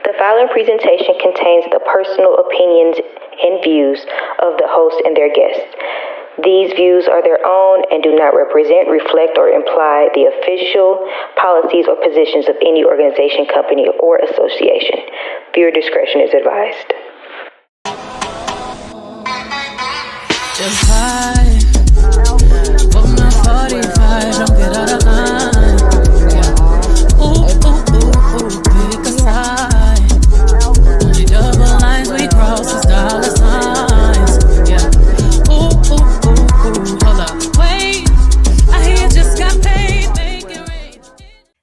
The following presentation contains the personal opinions and views of the host and their guests. These views are their own and do not represent, reflect, or imply the official policies or positions of any organization, company, or association. Viewer discretion is advised. Just hide. From the 45, don't get out of line. Yeah. Ooh, pick a side. Only double lines we cross is dollar signs. Yeah. Hold up. Wait, I hear you just got paid. Make it rain.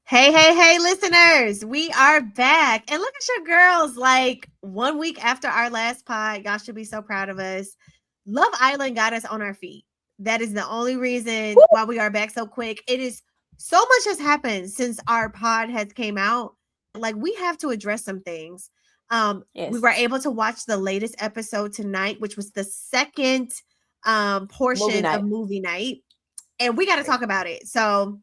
Hey, listeners. We are back. And look at your girls. Like 1 week after our last pod, y'all should be so proud of us. Love Island got us on our feet. That is the only reason why we are back so quick. It is so much has happened since our pod has came out. Like we have to address some things. We were able to watch the latest episode tonight, which was the second portion of movie night. And we got to talk about it. So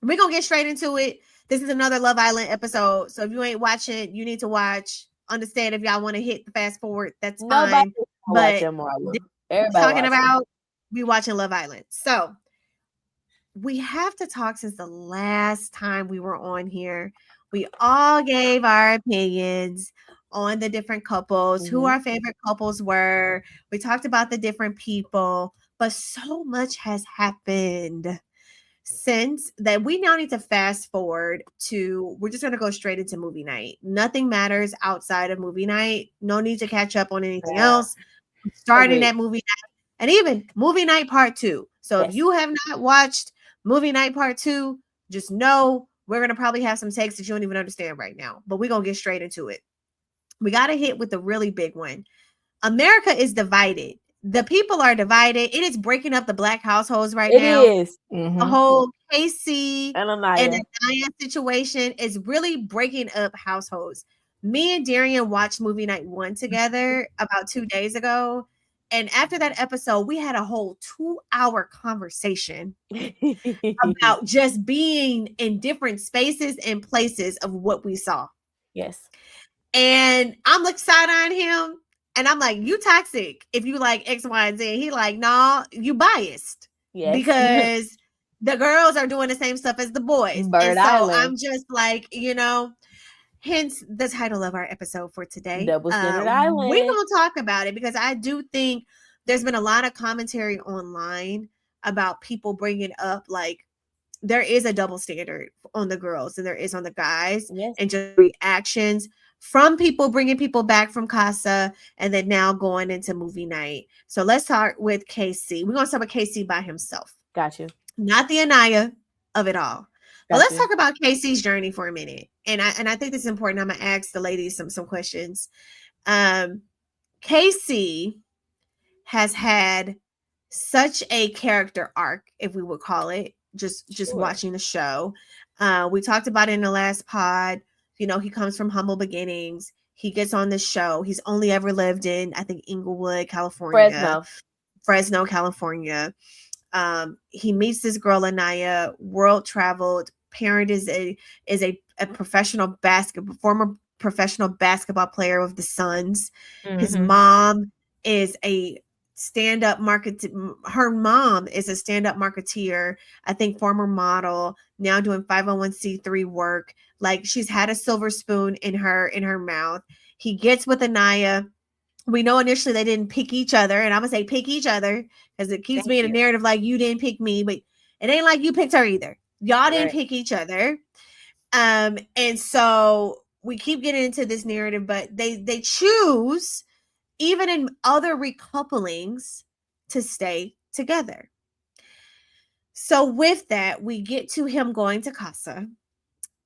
we're going to get straight into it. This is another Love Island episode. So if you ain't watching, you need to watch. Understand if y'all want to hit the fast forward, that's fine. But talking about we watching Love Island. So we have to talk since the last time we were on here. We all gave our opinions on the different couples, who our favorite couples were. We talked about the different people, but so much has happened since that we now need to fast forward to, we're just going to go straight into movie night. Nothing matters outside of movie night. No need to catch up on anything else. Starting at movie night and even movie night part 2. So if you have not watched movie night part 2, just know we're going to probably have some takes that you don't even understand right now, but we're going to get straight into it. We got to hit with the really big one. America is divided. The people are divided. It is breaking up the Black households right now. It is. The whole Casey and Anaya situation is really breaking up households. Me and Darian watched movie night 1 together about 2 days ago. And after that episode, we had a whole 2-hour conversation about just being in different spaces and places of what we saw. Yes. And I'm like side-eyeing him. And I'm like, you toxic if you like X, Y, and Z. He like, nah, you biased. Yes. Because the girls are doing the same stuff as the boys. Bird Island. I'm just like, hence the title of our episode for today. Double Standard Island. We're going to talk about it because I do think there's been a lot of commentary online about people bringing up like there is a double standard on the girls and there is on the guys. Yes. And just reactions from people bringing people back from Casa and then now going into movie night. So let's start with KC. We're going to start with KC by himself. Got you. Not the Anaya of it all. But let's talk about Casey's journey for a minute. And I think this is important. I'm going to ask the ladies some questions. Casey has had such a character arc, if we would call it, just watching the show. We talked about it in the last pod. He comes from humble beginnings. He gets on the show. He's only ever lived in, I think, Inglewood, California. Fresno, California. He meets this girl, Anaya, world traveled. Parent is a professional former professional basketball player of the Suns. His mom is a stand-up her mom is a stand-up marketeer, I think former model, now doing 501c3 work. Like she's had a silver spoon in her mouth. He gets with Anaya. We know initially they didn't pick each other, and I'm gonna say pick each other because it keeps being a narrative like you didn't pick me, but it ain't like you picked her either. Y'all didn't pick each other. And so we keep getting into this narrative, but they choose, even in other recouplings, to stay together. So with that, we get to him going to Casa.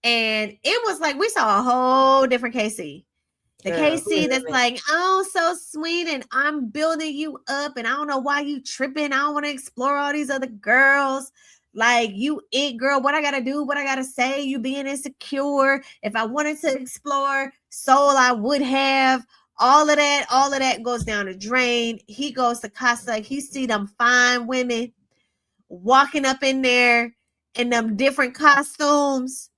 And it was like we saw a whole different Casey. The Casey that's like, oh, so sweet, and I'm building you up, and I don't know why you tripping. I don't want to explore all these other girls. Like, you it, girl, what I got to do, what I got to say, you being insecure. If I wanted to explore soul, I would have. All of that goes down the drain. He goes to Casa. He see them fine women walking up in there in them different costumes,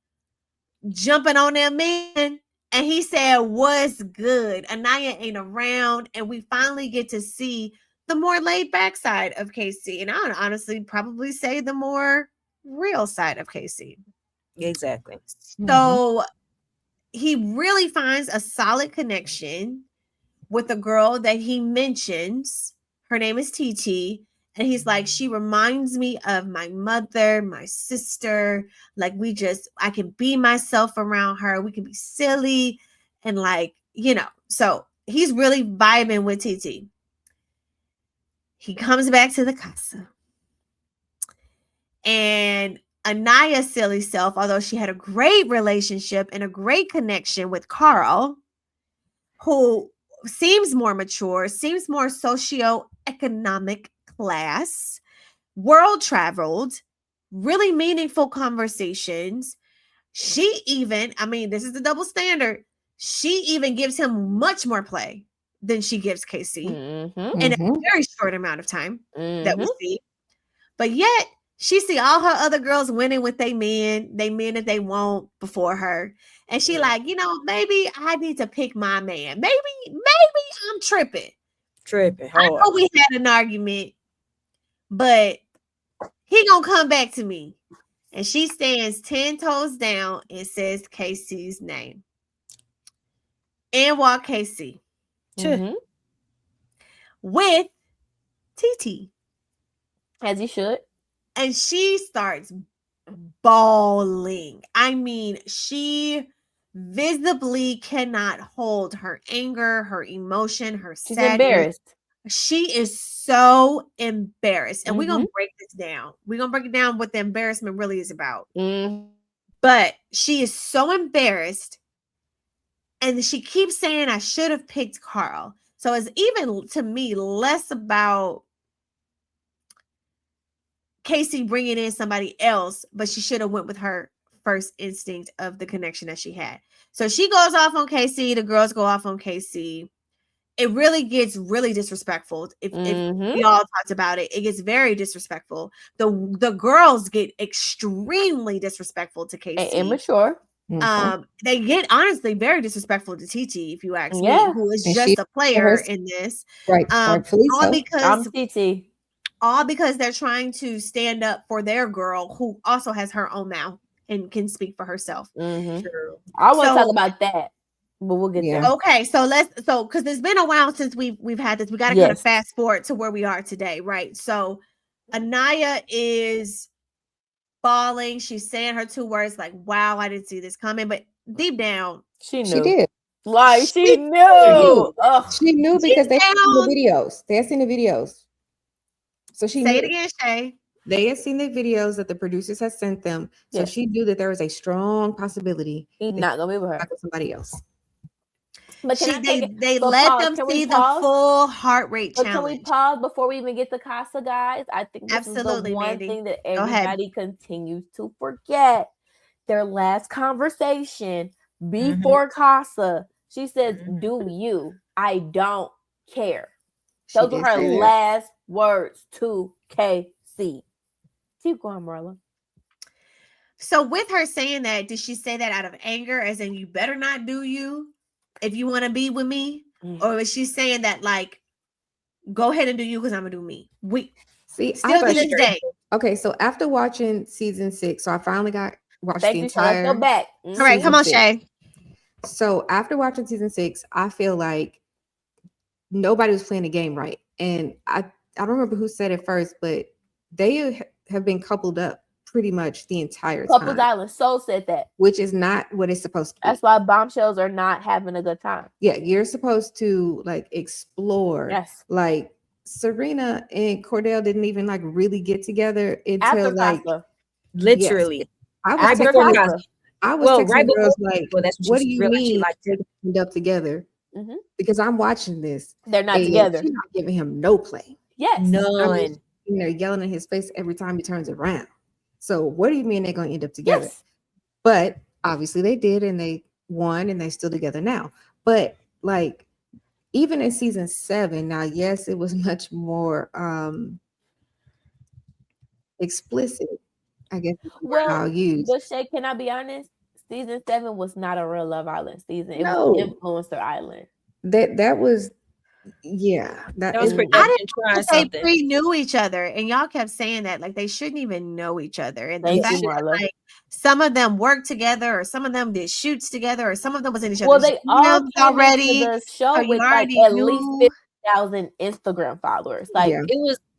jumping on their men And he said, "What's good?" Anaya ain't around, and we finally get to see the more laid back side of Casey. And I would honestly probably say the more real side of Casey. Exactly. So he really finds a solid connection with a girl that he mentions. Her name is TT. And he's like, she reminds me of my mother, my sister. Like, I can be myself around her. We can be silly and like, so he's really vibing with TT. He comes back to the casa. And Anaya's silly self, although she had a great relationship and a great connection with Carl, who seems more mature, seems more socioeconomic class, world traveled, really meaningful conversations. She even, this is the double standard. She even gives him much more play than she gives Casey in a very short amount of time that we see. But yet, she see all her other girls winning with they men that they want before her. And she like, maybe I need to pick my man. Maybe I'm tripping. I know we had an argument, but he gonna come back to me. And she stands 10 toes down and says Casey's name. And walk Casey. With TT. As he should. And she starts bawling. I mean, she visibly cannot hold her anger, her emotion, her She's sadness. embarrassed. She is so embarrassed. And we're going to break this down. We're going to break it down what the embarrassment really is about. But she is so embarrassed. And she keeps saying, I should have picked Carl. So it's even, to me, less about Casey bringing in somebody else, but she should have went with her first instinct of the connection that she had. So she goes off on Casey. The girls go off on Casey. It really gets really disrespectful. If we all talked about it, it gets very disrespectful. The girls get extremely disrespectful to Casey. And immature. They get honestly very disrespectful to TT, if you ask me, who is just a player in this. Right. Because I'm TT. All because they're trying to stand up for their girl who also has her own mouth and can speak for herself. I want to talk about that, but we'll get there. Okay, so because it's been a while since we've had this, we got to kind of fast forward to where we are today, right? So Anaya is bawling. She's saying her two words like, "Wow, I didn't see this coming," but deep down, she knew. She did. Like she knew. She knew because they had seen the videos. They had seen the videos. So she say knew. It again, Shay. They had seen the videos that the producers had sent them, so she knew that there was a strong possibility he's not gonna be with her. With somebody else. But they let them see the full heart rate challenge. Can we pause before we even get to Casa, guys? I think this is the one thing that everybody continues to forget. Their last conversation before Casa, she says, "Do you? I don't care." Those were her last words to KC. Keep going, Marla. So with her saying that, did she say that out of anger, as in you better not do you if you want to be with me? Or is she saying that like, go ahead and do you because I'm gonna do me? We see still to this day. Okay, so after watching season 6, so I finally watched the entire. Let's go back. All right, come on, Shay. So after watching season 6, I feel like nobody was playing the game right. And I don't remember who said it first, but they have been coupled up pretty much the entire time. Couples Island Soul said that. Which is not what it's supposed to be. That's why bombshells are not having a good time. Yeah, you're supposed to like explore. Yes. Like Serena and Cordell didn't even like really get together until after like Casa. Literally. Yes. I was texting girls like, what do you mean they end up together? Because I'm watching this. They're not together. She's not giving him no play. Yes. None. I mean, they're yelling in his face every time he turns around. So what do you mean they're going to end up together? Yes. But obviously they did, and they won, and they're still together now. But like, even in season 7, now, yes, it was much more explicit, I guess. Well, but Shay, can I be honest? season 7 was not a real Love Island season. It was Influencer Island. That was, that was production I didn't trying they something. pre-knew each other, and y'all kept saying that like they shouldn't even know each other. And the Thank fact you, that Marla. like some of them worked together, or some of them did shoots together, or some of them was in each Well, other's they all came already. into the show So you with like already at least knew. 50,000 Instagram followers. Like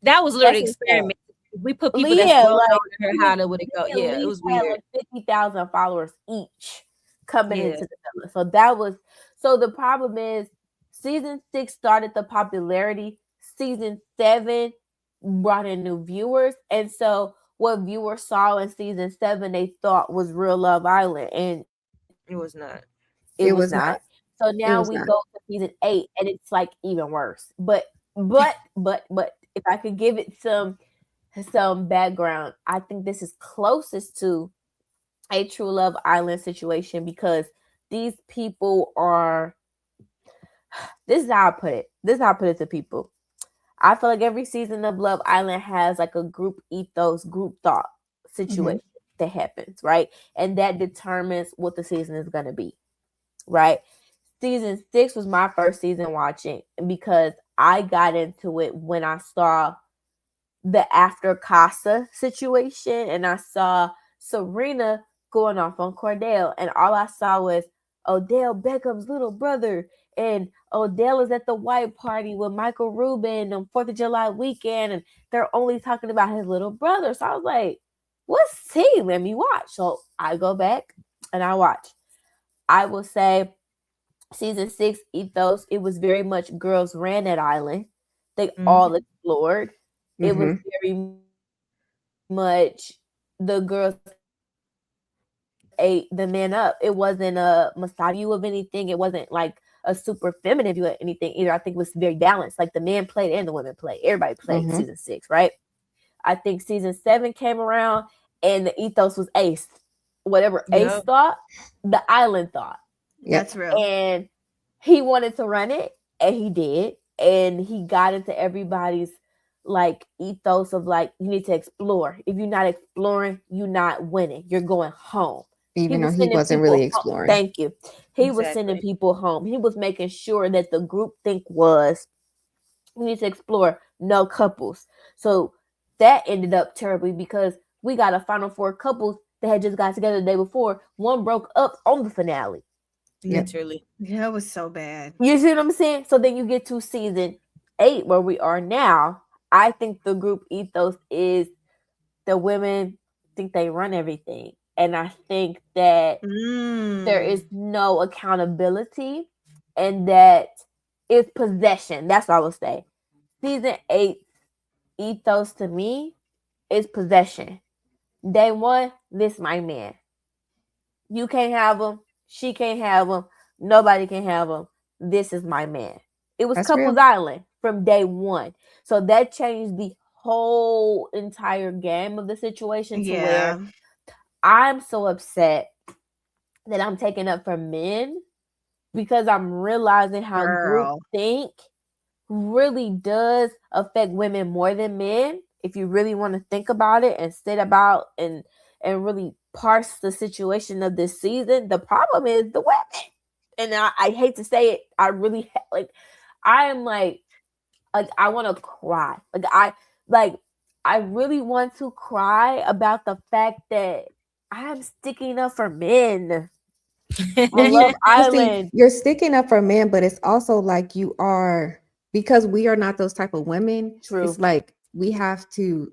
that was literally that's experiment. We put people insane. that's well like known to her, how would it go? at Yeah, it least was had weird. like 50,000 followers each coming into the villa. So that was the problem is season 6 started the popularity. Season 7 brought in new viewers, and so what viewers saw in season 7 they thought was real Love Island, and it was not. It was not. So now we go to season 8, and it's like even worse. But if I could give it some background, I think this is closest to a true Love Island situation because these people are. This is how I put it. This is how I put it to people. I feel like every season of Love Island has like a group ethos, group thought situation that happens, right? And that determines what the season is going to be, right? Season 6 was my first season watching because I got into it when I saw the after Casa situation and I saw Serena going off on Cordell, and all I saw was Odell Beckham's little brother, and Odell is at the white party with Michael Rubin on 4th of July weekend, and they're only talking about his little brother. So I was like, what's he? Let me watch. So I go back and I watch. I will say season 6 ethos, it was very much girls ran that island. They all explored. It was very much the girls ate the men up. It wasn't a massage view of anything. It wasn't like a super feminine view of anything either. I think it was very balanced. Like the men played and the women played. Everybody played season 6, right? I think season 7 came around and the ethos was Ace. Whatever Ace thought, the island thought. That's real. And he wanted to run it, and he did. And he got into everybody's like ethos of like, you need to explore. If you're not exploring, you're not winning. You're going home. Even though he wasn't really exploring. Thank you. He was sending people home. He was making sure that the group think was, you need to explore, no couples. So that ended up terribly because we got a Final 4 couples that had just got together the day before. One broke up on the finale. Literally. Yeah, it was so bad. You see what I'm saying? So then you get to season 8 where we are now. I think the group ethos is the women think they run everything. And I think that there is no accountability and that it's possession. That's what I would say. Season 8 ethos to me is possession. Day 1, this my man. You can't have him. She can't have him. Nobody can have him. This is my man. It was Couples Island from day 1. So that changed the whole entire game of the situation to where I'm so upset that I'm taking up for men because I'm realizing how group think really does affect women more than men. If you really want to think about it and sit about and really parse the situation of this season, the problem is the women. And I hate to say it, I really I am like I want to cry. I really want to cry about the fact that I'm sticking up for men. On Love Island. You're sticking up for men, but it's also like you are, because we are not those type of women. True. It's like we have to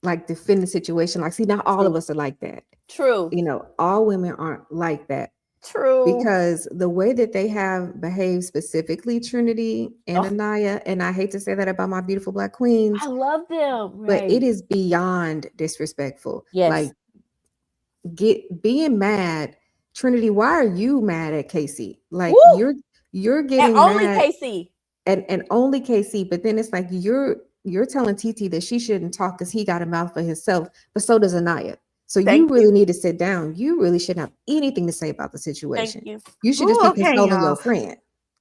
like defend the situation. Like, see, not all of us are like that. True. You know, all women aren't like that. True. Because the way that they have behaved, specifically Trinity and Anaya, and I hate to say that about my beautiful Black queens. I love them. But it is beyond disrespectful. Yes. Like being mad. Trinity, why are you mad at Casey? Like you're getting and only mad Casey. And only Casey, but then it's like you're telling TT that she shouldn't talk because he got a mouth for himself, but so does Anaya. So you really need to sit down. You really shouldn't have anything to say about the situation. Thank you. You should just be consoling your friend.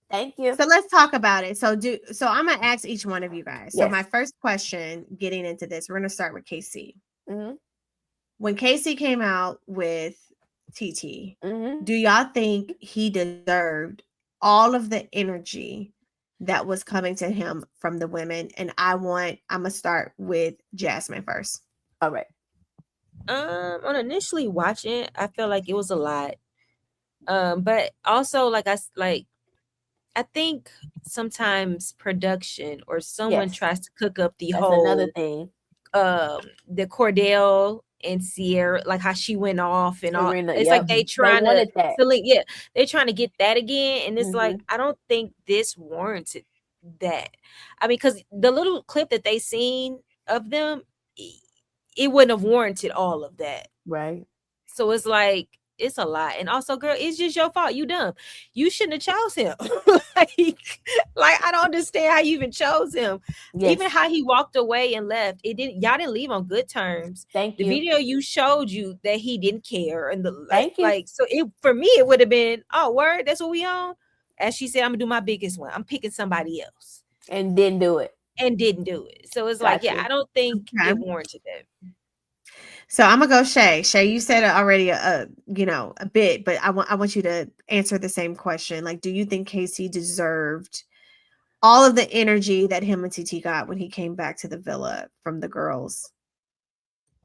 Thank you. So let's talk about it. So I'm gonna ask each one of you guys. So Yes. my first question, getting into this, we're gonna start with KC. Mm-hmm. When Casey came out with TT. Do y'all think he deserved all of the energy that was coming to him from the women? And I'm gonna start with Jasmine first. All right. On initially watching, I felt like it was a lot. But also I think sometimes production or someone tries to cook up the whole another thing. The Cordell and Sierra, like how she went off and all. It's like they trying to they're trying to get that again. And it's like, I don't think this warranted that. I mean, because the little clip that they seen of them, it wouldn't have warranted all of that. Right. So it's like, it's a lot. And also, girl, it's just your fault. You dumb. You shouldn't have chose him. like I don't understand how you even chose him. Yes. Even how he walked away and left. Y'all didn't leave on good terms. Thank you. The video you showed you that he didn't care. And Thank you. So for me, it would have been, oh, word, that's what we on. As she said, I'm gonna do my biggest one. I'm picking somebody else. And didn't do it. So it's like, yeah, I don't think it warranted that. So I'm gonna go Shay. Shay, you said it already a bit, but I want you to answer the same question. Like, do you think Casey deserved all of the energy that him and TT got when he came back to the villa from the girls?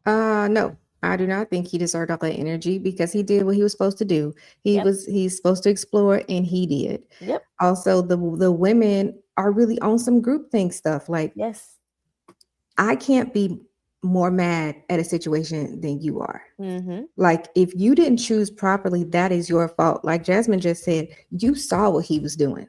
No, I do not think he deserved all that energy because he did what he was supposed to do. He's supposed to explore, and he did. Yep. Also, the women are really on some groupthink stuff. Like, yes, I can't be more mad at a situation than you are. Like, if you didn't choose properly, that is your fault. Like Jasmine just said, you saw what he was doing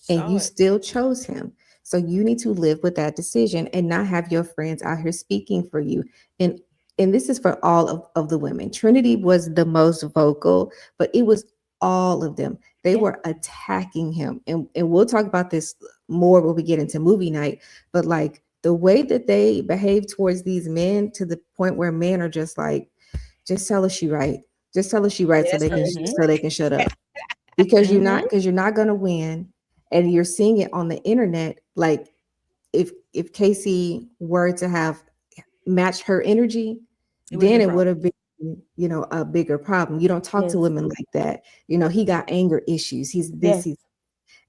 and you still chose him. So you need to live with that decision and not have your friends out here speaking for you. And this is for all of the women. Trinity was the most vocal, but it was all of them. They were attacking him. And we'll talk about this more when we get into movie night. But like, the way that they behave towards these men, to the point where men are just like, just tell us she right. Just tell us she right, so they can shut up. Because you're not gonna win. And you're seeing it on the internet. Like, if Casey were to have matched her energy, then it would have been, a bigger problem. You don't talk to women like that. He got anger issues. He's this,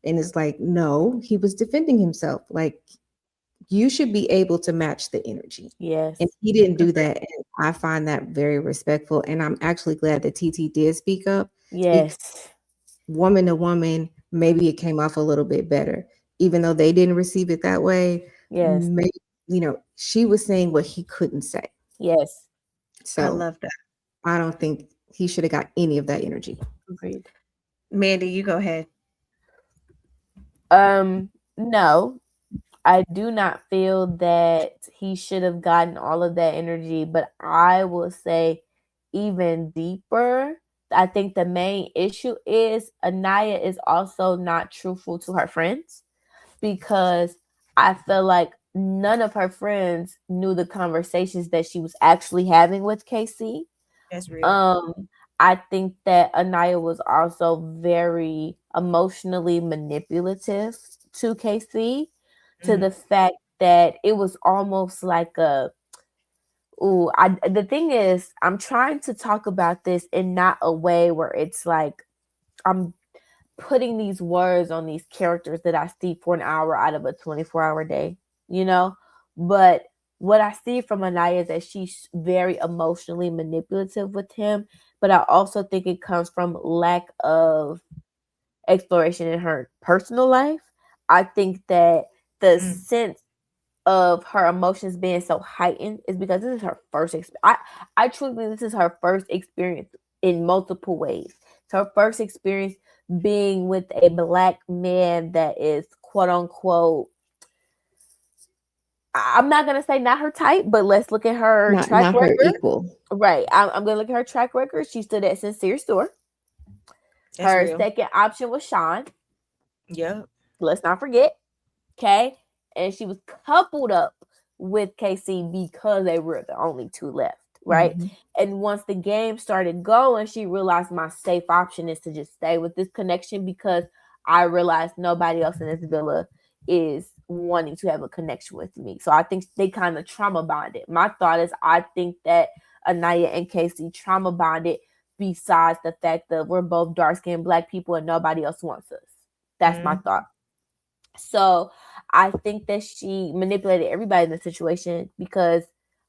and it's like, no, he was defending himself. Like, you should be able to match the energy. Yes. And he didn't do that. And I find that very respectful. And I'm actually glad that TT did speak up. Yes. Woman to woman, maybe it came off a little bit better. Even though they didn't receive it that way. Yes. Maybe, she was saying what he couldn't say. Yes. So I love that. I don't think he should have got any of that energy. Agreed. Mandy, you go ahead. No. I do not feel that he should have gotten all of that energy, but I will say even deeper, I think the main issue is Anaya is also not truthful to her friends, because I feel like none of her friends knew the conversations that she was actually having with Casey. That's real. I think that Anaya was also very emotionally manipulative to Casey. To the fact that it was almost like the thing is, I'm trying to talk about this in not a way where it's like I'm putting these words on these characters that I see for an hour out of a 24-hour day, but what I see from Anaya is that she's very emotionally manipulative with him, but I also think it comes from lack of exploration in her personal life. I think that the sense of her emotions being so heightened is because this is her first experience. I truly believe this is her first experience in multiple ways. It's her first experience being with a Black man that is, quote unquote, I'm not going to say not her type, but let's look at her track record. Her equal. Right. I'm going to look at her track record. She stood at Sincere Store. That's her real. Second option was Sean. Yeah. Let's not forget. Okay. And she was coupled up with KC because they were the only two left. Right. And once the game started going, she realized my safe option is to just stay with this connection, because I realized nobody else in this villa is wanting to have a connection with me. So I think they kind of trauma bonded. My thought is, I think that Anaya and Casey trauma bonded besides the fact that we're both dark-skinned Black people and nobody else wants us. That's my thought. So I think that she manipulated everybody in the situation, because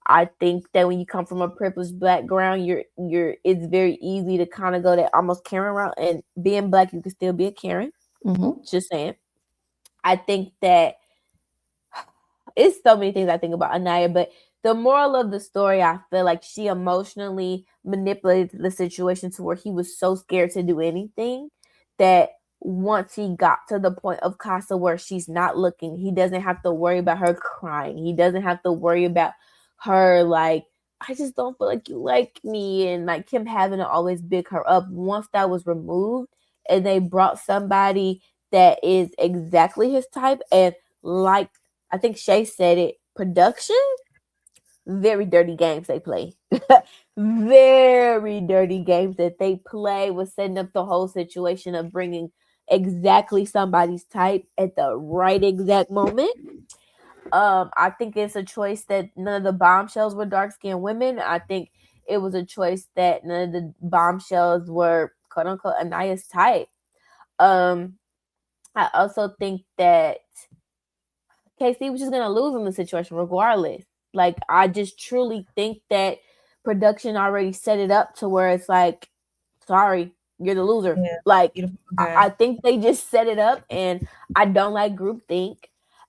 I think that when you come from a privileged background, it's very easy to kind of go that almost Karen route. And being Black, you can still be a Karen. Just saying. I think that it's so many things I think about Anaya, but the moral of the story, I feel like she emotionally manipulated the situation to where he was so scared to do anything that once he got to the point of Casa where she's not looking, he doesn't have to worry about her crying. He doesn't have to worry about her like, I just don't feel like you like me, and like him having to always big her up. Once that was removed and they brought somebody that is exactly his type, and like I think Shay said it, production, very dirty games they play. Very dirty games that they play with setting up the whole situation of bringing exactly somebody's type at the right exact moment. I think it's a choice that none of the bombshells were dark-skinned women. I think it was a choice that none of the bombshells were quote unquote Anaya's type. I also think that KC was just gonna lose in the situation regardless. Like, I just truly think that production already set it up to where it's like, sorry, you're the loser. Yeah. Like, I think they just set it up, and I don't like groupthink.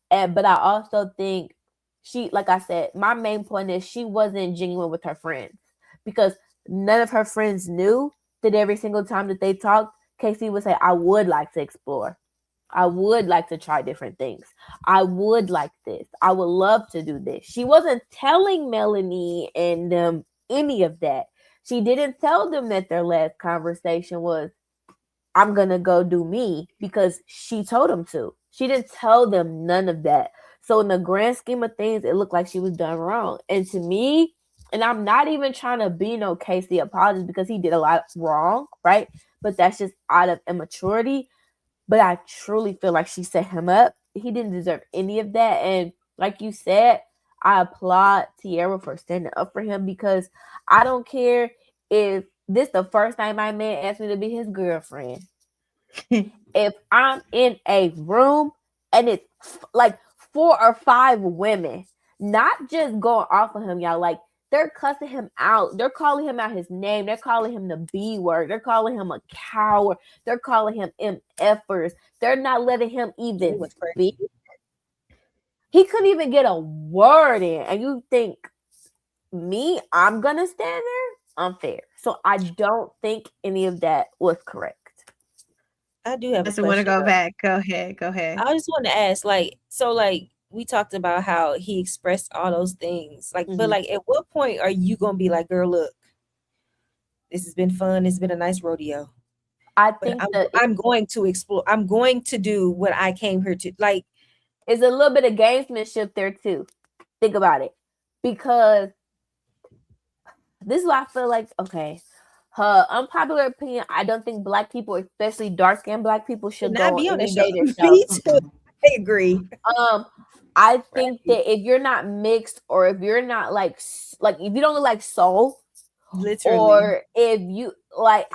But I also think she, like I said, my main point is she wasn't genuine with her friends, because none of her friends knew that every single time that they talked, Casey would say, I would like to explore. I would like to try different things. I would like this. I would love to do this. She wasn't telling Melanie and them any of that. She didn't tell them that their last conversation was, I'm going to go do me, because she told them to. She didn't tell them none of that. So in the grand scheme of things, it looked like she was done wrong. And to me, and I'm not even trying to be no Casey apologist, because he did a lot wrong, right? But that's just out of immaturity. But I truly feel like she set him up. He didn't deserve any of that. And like you said, I applaud Tierra for standing up for him, because I don't care if this the first time my man asked me to be his girlfriend. If I'm in a room and it's like 4 or 5 women, not just going off of him, y'all, like they're cussing him out. They're calling him out his name. They're calling him the B word. They're calling him a coward. They're calling him MFers. They're not letting him even speak. He couldn't even get a word in. And you think, me, I'm going to stand there? Unfair. So I don't think any of that was correct. I do have a question. I want to go back. Go ahead. I just want to ask, we talked about how he expressed all those things, but at what point are you gonna be like, girl, look, this has been fun, it's been a nice rodeo, I think I'm going to explore, I'm going to do what I came here to. Like, it's a little bit of gamesmanship there too. Think about it, because this is why I feel like, okay, her unpopular opinion, I don't think Black people, especially dark-skinned Black people, should go on any dating show. I agree. I think that if you're not mixed, or if you're not like if you don't look like Soul, literally, or if you like,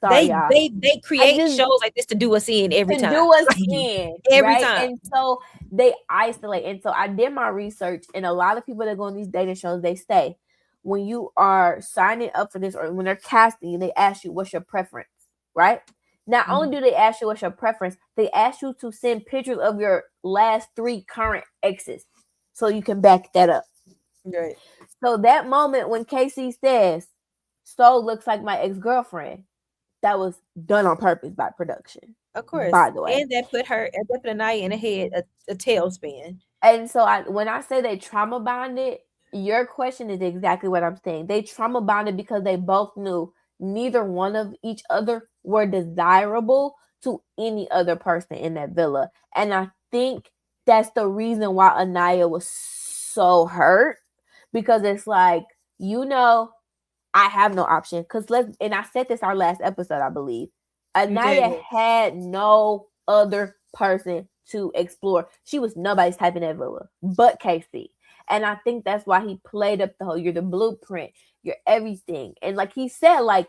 they create shows like this to do us in every time. Do us in every time. And so they isolate. And so I did my research, and a lot of people that go on these dating shows, they say when you are signing up for this, or when they're casting you, they ask you what's your preference, right? Not only do they ask you what's your preference, they ask you to send pictures of your last 3 current exes so you can back that up. Right. So that moment when Casey says, Soul looks like my ex-girlfriend, that was done on purpose by production. Of course. By the way. And that put Anaya in the head a tailspin. And so when I say they trauma bonded, your question is exactly what I'm saying. They trauma bonded because they both knew neither one of each other were desirable to any other person in that villa. And I think that's the reason why Anaya was so hurt, because it's like, I have no option. And I said this our last episode, I believe. Anaya had no other person to explore. She was nobody's type in that villa but Casey. And I think that's why he played up the whole, you're the blueprint. You're everything. And like he said, like,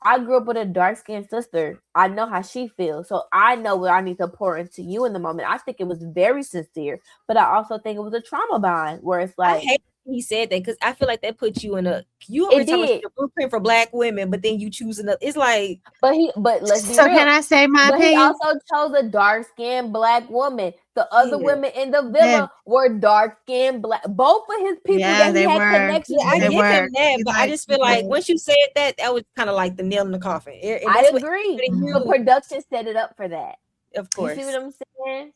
I grew up with a dark-skinned sister. I know how she feels. So I know what I need to pour into you in the moment. I think it was very sincere, but I also think it was a trauma bond where it's like, I hate he said that because I feel like that puts you in a already talking about the blueprint for Black women, but then you choose another. It's like, but let's be so real. Can I say my opinion? He also chose a dark-skinned Black woman. The other women in the villa were dark-skinned Black. Both of his people that he had connections with. I give him that, but I just feel like once you said that, that was kind of like the nail in the coffin. And I agree. The production set it up for that. Of course. You see what I'm saying?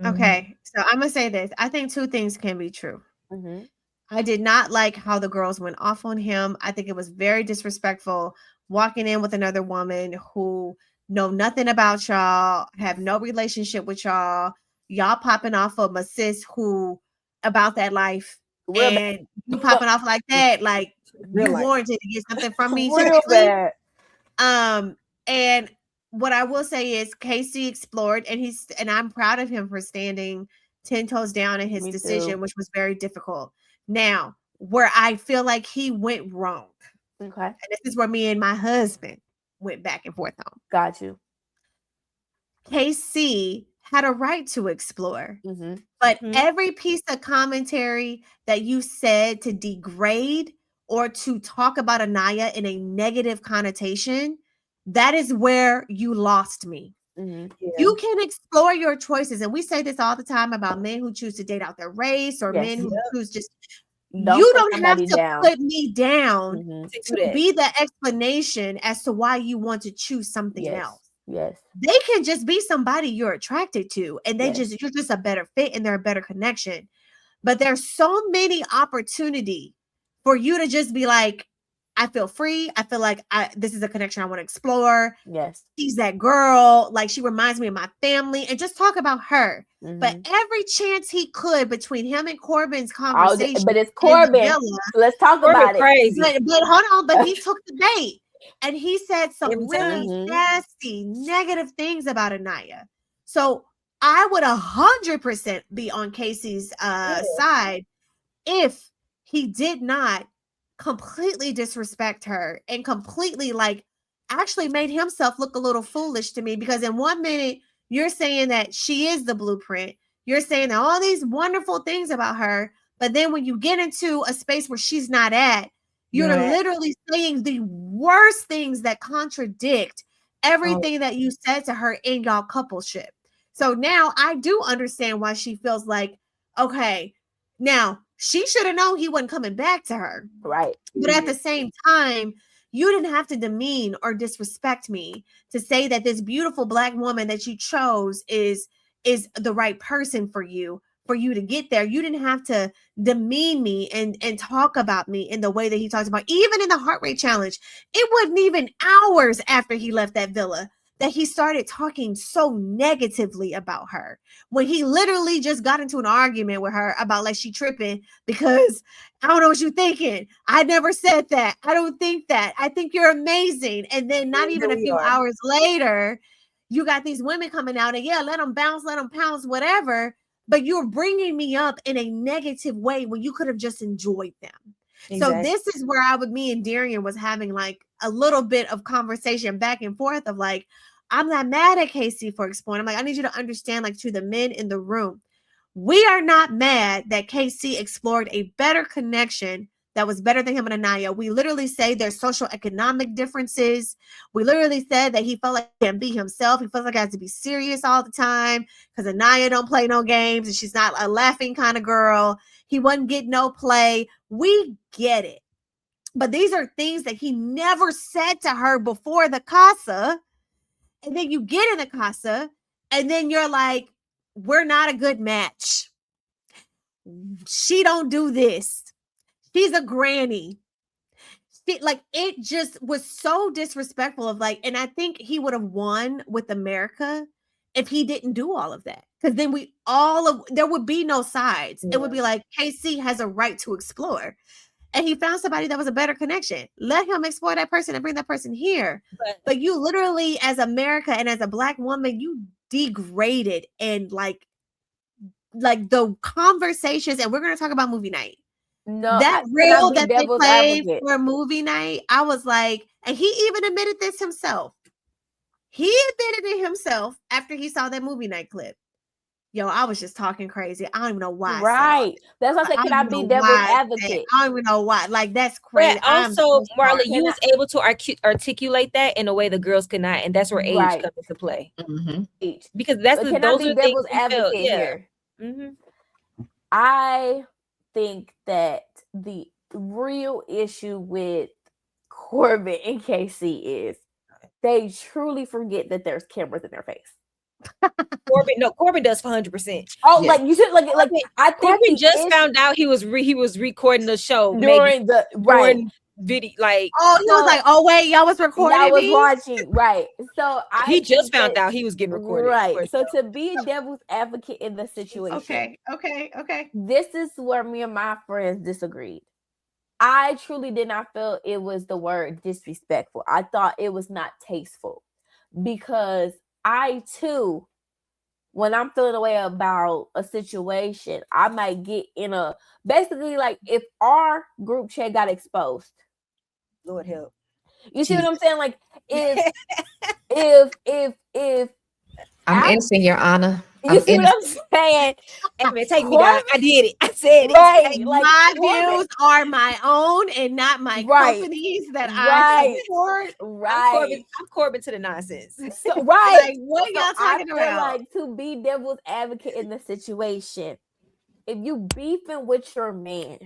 Okay, so I'm gonna say this. I think two things can be true. I did not like how the girls went off on him. I think it was very disrespectful walking in with another woman who know nothing about y'all, have no relationship with y'all popping off of a sis who about that life. And you popping off like that, like you warranted to get something from me. And what I will say is Casey explored, and I'm proud of him for standing 10 toes down in his decision, which was very difficult. Now, where I feel like he went wrong. Okay. And this is where me and my husband went back and forth on. Got you. KC had a right to explore. But every piece of commentary that you said to degrade or to talk about Anaya in a negative connotation, that is where you lost me. You can explore your choices. And we say this all the time about men who choose to date out their race or men who choose just, you don't have to put me down to be the explanation as to why you want to choose something else. Yes. They can just be somebody you're attracted to, and you're just a better fit and they're a better connection. But there's so many opportunity for you to just be like, I feel free. I feel like this is a connection I want to explore. Yes. She's that girl. Like, she reminds me of my family, and just talk about her. But every chance he could between him and Corbin's conversation. But it's Corbin. Let's talk about it. But hold on. But he took the bait. And he said some really nasty, negative things about Anaya. So I would 100% be on Casey's side if he did not completely disrespect her and completely actually made himself look a little foolish to me, because in 1 minute you're saying that she is the blueprint. You're saying that all these wonderful things about her, but then when you get into a space where she's not at, you're literally saying the worst things that contradict everything that you said to her in y'all coupleship. So now I do understand why she feels like, okay, now she should have known he wasn't coming back to her. Right. But at the same time, you didn't have to demean or disrespect me to say that this beautiful Black woman that you chose is the right person for you to get there. You didn't have to demean me and talk about me in the way that he talks about. Even in the heart rate challenge, it wasn't even hours after he left that villa that he started talking so negatively about her, when he literally just got into an argument with her about like she tripping because I don't know what you're thinking. I never said that. I don't think that. I think you're amazing. And then not even a few hours later, you got these women coming out and let them bounce, let them pounce, whatever. But you're bringing me up in a negative way when you could have just enjoyed them. Exactly. So this is where me and Darian was having like a little bit of conversation back and forth of like, I'm not mad at Casey for exploring. I'm like, I need you to understand, like, to the men in the room, we are not mad that Casey explored a better connection that was better than him and Anaya. We literally say there's social economic differences. We literally said that he felt like he can't be himself. He felt like he has to be serious all the time because Anaya don't play no games and she's not a laughing kind of girl. He wasn't getting no play. We get it. But these are things that he never said to her before the casa. And then you get in the casa and then you're like, we're not a good match. She don't do this. She's a granny. It just was so disrespectful of like, and I think he would have won with America if he didn't do all of that. Because then there would be no sides. Yeah. It would be like, KC has a right to explore. And he found somebody that was a better connection. Let him explore that person and bring that person here. But you literally, as America and as a Black woman, you degraded and like the conversations, and we're going to talk about movie night. No, that reel that they played for movie night, I was like, and he even admitted this himself. He admitted it himself after he saw that movie night clip. Yo, I was just talking crazy. I don't even know why. Right. That's why I said, can I be devil's advocate? I don't even know why. Like, that's crazy. But also, Marla, you was able to articulate that in a way the girls could not, and that's where age comes into play. Because that's those are the devil's advocate here. I think that the real issue with Corbin and Casey is they truly forget that there's cameras in their face. Corbin does for 100%. Oh, like you should like I think Corbin just found out he was recording the show during the video. Like, oh, he was like, oh wait, y'all was recording. I was watching, right? So he just found out he was getting recorded, right? So to be a devil's advocate in the situation, okay. This is where me and my friends disagreed. I truly did not feel it was the word disrespectful. I thought it was not tasteful because I too, when I'm feeling away about a situation, I might get in a basically like if our group chat got exposed. Lord help. You see what I'm saying? Like if I'm innocent, Your Honor. You see what I'm saying? Hey, take me down. I did it. I said it. Right. Like, my views are my own and not my company's that I support. Right. I'm Corbin to the nonsense. So, right. Like, what y'all talking about? Like, to be devil's advocate in the situation, if you beefing with your man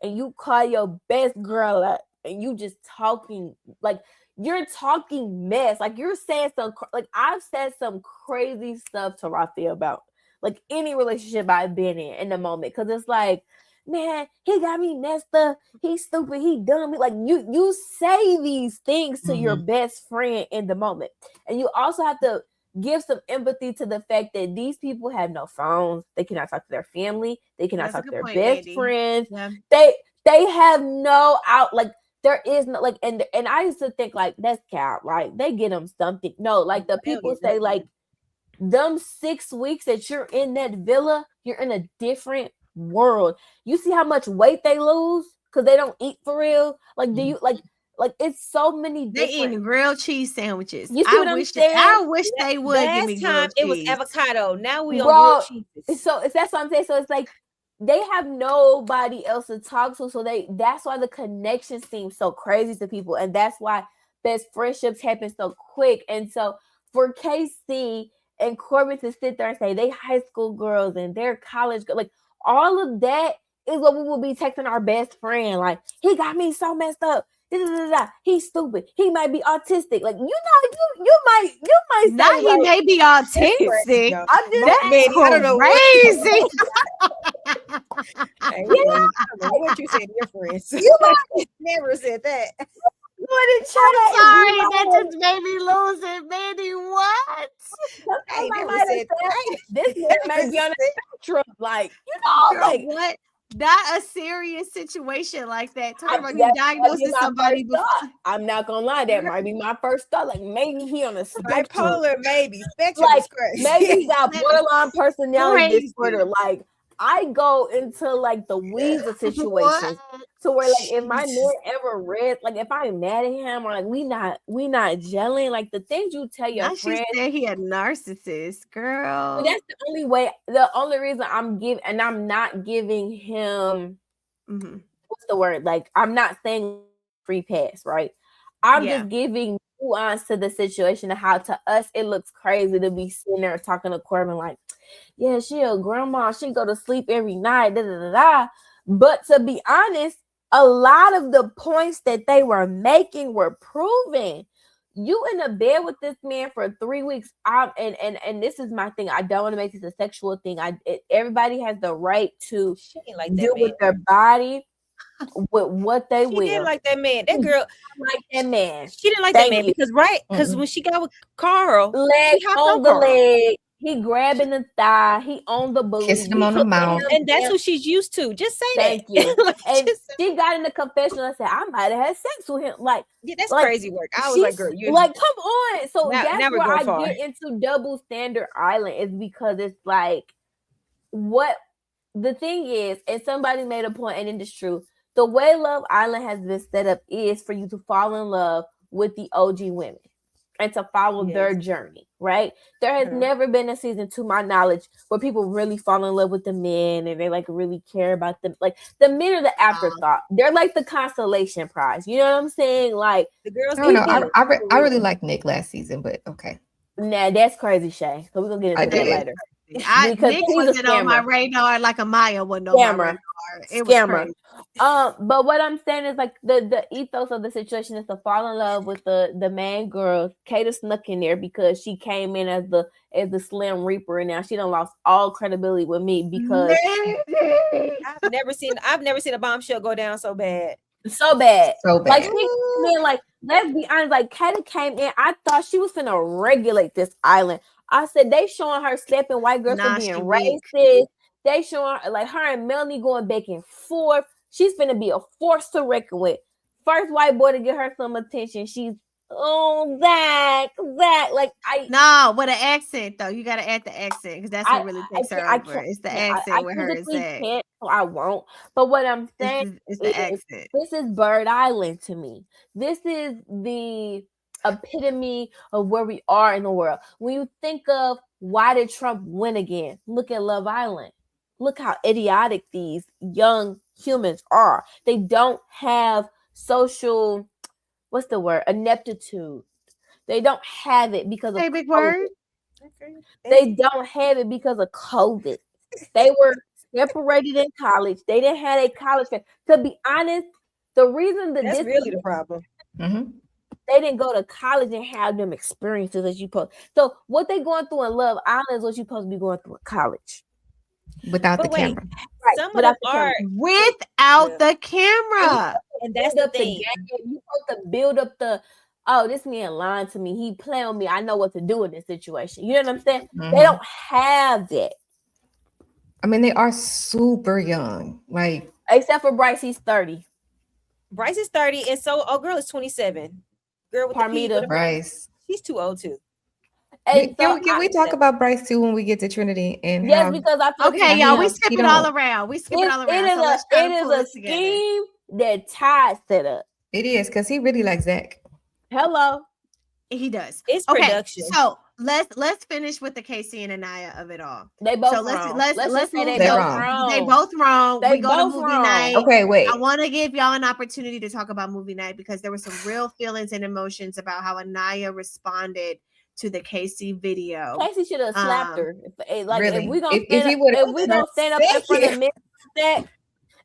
and you call your best girl up and you just talking like you're talking mess, like you're saying some like I've said some crazy stuff to Rafael about like any relationship I've been in the moment, because it's like, man, he got me messed up, he's stupid, he dumb. Like you say these things to your best friend in the moment, and you also have to give some empathy to the fact that these people have no phones, they cannot talk to their family, they cannot talk to their best friends. Yeah. They have no out, like there is no like, and I used to think like that's cap, like they get them something. No, like the people say like them 6 weeks that you're in that villa, you're in a different world. You see how much weight they lose because they don't eat for real. Like, do you like it's so many different. They eating grilled cheese sandwiches. You see what I'm saying? I wish they would give me grilled cheese. It was avocado. Now we on grilled cheese. So that's what I'm saying. So it's like they have nobody else to talk to. So that's why the connection seems so crazy to people. And that's why best friendships happen so quick. And so for KC and Corbin to sit there and say they high school girls and they're college girls, like all of that is what we will be texting our best friend. Like, he got me so messed up. He's stupid. He might be autistic. Like, you might not he may be autistic. That's I don't know crazy. I don't know what you said to your friends. You might never said that. I'm sorry, that just made me lose it, Mandy. What? I never said that. This man may be on the spectrum. Like, girl, like what? Not a serious situation like that. Talking about you diagnosing somebody. I'm not gonna lie, that might be my first thought. Like maybe he on a spectrum. Bipolar, maybe spectrum. Like is crazy. maybe he got borderline personality disorder. Like I go into like the weeds of situations to where like if my man ever read, like if I'm mad at him or like we not gelling, like the things you tell your friend. She said he a narcissist, girl. But that's the only way. The only reason I'm not giving him what's the word? Like I'm not saying free pass, right? I'm just giving nuance to the situation and how to us it looks crazy to be sitting there talking to Corbin like, yeah, she a grandma, she go to sleep every night, But to be honest, a lot of the points that they were making were proven. You in a bed with this man for 3 weeks. And this is my thing. I don't want to make this a sexual thing. Everybody has the right to deal with their body with what they will. She didn't like that man. That girl like that man. She didn't like that man because when she got with Carl, leg on the leg. He grabbing the thigh. He on the booty. Kissing him on the mouth. And that's who she's used to. Just say Thank that. You. And she got in the confessional and said, I might have had sex with him. Like, yeah, that's crazy work. I was like, girl, you like, come on. So now, that's where I get into double standard island is because it's like, what the thing is, and somebody made a point, and it is true. The way Love Island has been set up is for you to fall in love with the OG women and to follow their journey, right? There has never been a season, to my knowledge, where people really fall in love with the men and they like really care about them. Like the men are the afterthought. They're like the consolation prize. You know what I'm saying? Like the girls. I don't know. I really liked Nick last season, but okay. Nah, that's crazy, Shay. So we're gonna get into that later. Nick wasn't on my radar like Amaya wasn't on my radar. It was crazy. But what I'm saying is like the ethos of the situation is to fall in love with the main girl. Kata snuck in there because she came in as the Slim Reaper, and now she done lost all credibility with me because I've never seen a bombshell go down so bad. So bad. Like she came in, like, let's be honest, like Kata came in. I thought she was finna regulate this island. I said they showing her stepping white girls for being racist. They showing her, like, her and Melanie going back and forth. She's finna be a force to reckon with. First white boy to get her some attention. She's Zach. Like no, with an accent though. You gotta add the accent because that's what really takes her over. It's the accent with her. Can't, so I won't. But what I'm saying is the accent. This is Bird Island to me. This is the epitome of where we are in the world. When you think of why did Trump win again, look at Love Island. Look how idiotic these young humans are. They don't have social, what's the word? Ineptitude. They don't have it because of big word. They don't have it because of COVID. They were separated in college. They didn't have a college. To be honest, the reason that that's really the problem. Mm-hmm. They didn't go to college and have them experiences as you supposed. So what they going through in Love Island is what you're supposed to be going through in college. Without the camera. Right. Some of them are without the camera. And that's the thing. You're supposed to build up this man lying to me. He playing on me. I know what to do in this situation. You know what I'm saying? Mm-hmm. They don't have that. I mean, they are super young. Like, except for Bryce, he's 30. Bryce is 30, and so girl is 27. Girl with Parmita. Bryce. She's too old too. Can we talk about Bryce too when we get to Trinity? And yes, because I okay, y'all, we skip it all around. We skip it all around. It is a scheme that Ty set up. It is because he really likes Zach. Hello, he does. It's production. So let's finish with the Casey and Anaya of it all. They both so wrong. Let's say they both wrong. They both wrong. We go to movie night. Okay, wait. I want to give y'all an opportunity to talk about movie night because there were some real feelings and emotions about how Anaya responded to the Casey video. Casey should have slapped her. Like really? If we gonna stand up in front of men,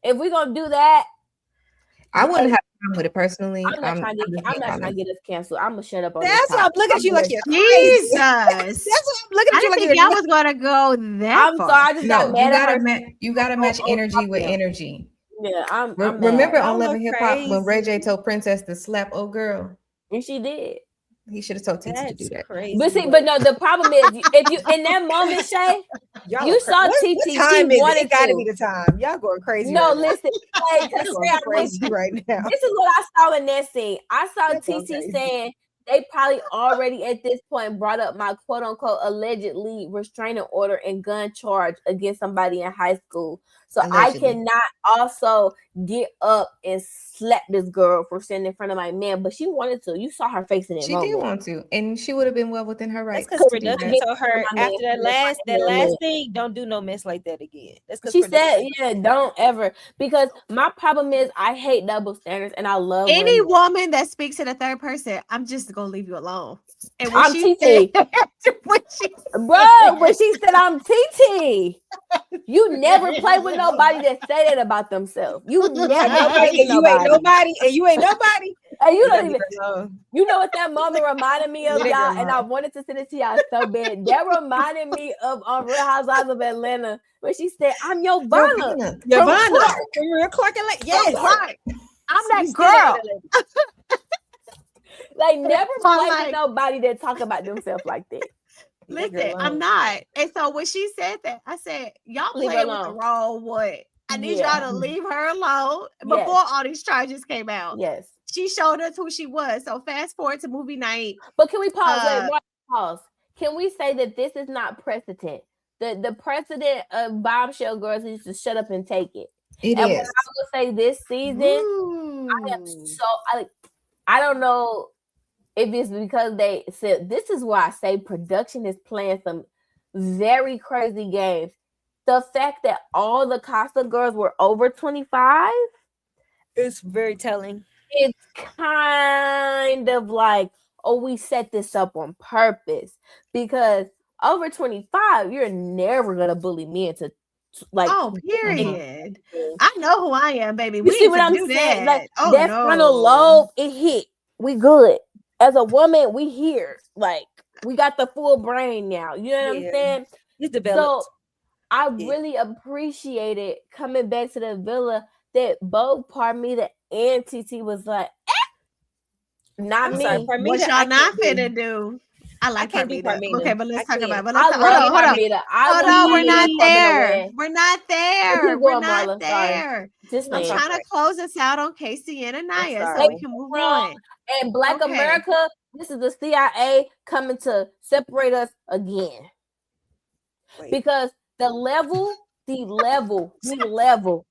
if we gonna do that, I wouldn't have problem with it personally. I'm not trying to get us canceled. I'm gonna shut up on that's why I'm looking at you like Jesus. That's why I'm looking at you like I think y'all was gonna go that I'm sorry. I just got mad you gotta match energy with energy. Yeah, I'm remember on Love and Hip Hop when Ray J told Princess to slap old girl, and she did. He should have told Titi to do that. Crazy. But no, the problem is if you in that moment, Shay, you saw Titi. She wanted it gotta be the time. Y'all going crazy. No, listen. Hey, crazy right now. This is what I saw in that scene. I saw Titi saying they probably already at this point brought up my quote unquote allegedly restraining order and gun charge against somebody in high school. So allegedly. I cannot also get up and slap this girl for standing in front of my man, but she wanted to. You saw her face in it. She did want to, and she would have been well within her rights. That's because production told her after that last thing, don't do no mess like that again. That's because she said, "Yeah, don't ever." Because my problem is, I hate double standards, and I love any woman that speaks in a third person. I'm just gonna leave you alone. And when she said, when she said I'm TT, you never play with nobody that say that about themselves. You never play with nobody. And you ain't nobody. And you don't even. You know what that moment reminded me of, y'all? And I wanted to send it to y'all so bad. That reminded me of Real Housewives of Atlanta, where she said, "I'm your Vanna, your Vanna, Real Clark and yes, I'm that girl." Like never play with nobody that talk about themselves like that. Listen, I'm not. And so when she said that, I said, y'all playing with the wrong one. I need y'all to leave her alone before all these charges came out. Yes. She showed us who she was. So fast forward to movie night. But can we pause? Pause. Can we say that this is not precedent The precedent of Bombshell Girls is to shut up and take it. It and is. What I would say this season, I don't know if it's because they said, this is why I say production is playing some very crazy games. The fact that all the Casa girls were over 25 is very telling. It's kind of like, oh, we set this up on purpose, because over 25, you're never gonna bully me into like. Oh, period. I know who I am, baby. You see what I'm saying? Like that frontal lobe, it hit. We good. As a woman, we here. Like we got the full brain now. You know what I'm saying? It's developed. So I really appreciated coming back to the villa that both Parmita and TT was like, not me. What y'all not finna do? I like Parmita. Okay, but let's talk about it. Hold on. We're not there. We're not there. We're not there. I'm trying to close us out on Casey and Anaya so we can move on. And Black America, this is the CIA coming to separate us again. Because the level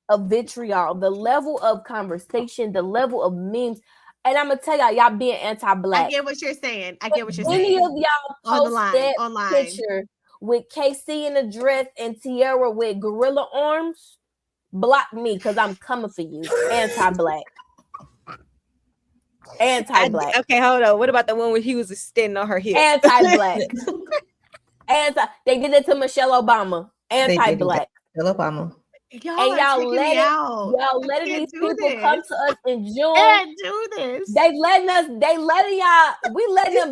of vitriol, the level of conversation, the level of memes, and I'm gonna tell y'all being anti-Black. I get what you're saying. Any of y'all post that picture with KC in a dress and Tierra with gorilla arms, block me because I'm coming for you. Anti-Black. Anti-Black. Okay, hold on. What about the one where he was standing on her hip? Anti-Black. They did it to Michelle Obama. Anti-Black. Michelle Obama. Y'all letting these people come to us in June and do this. We letting them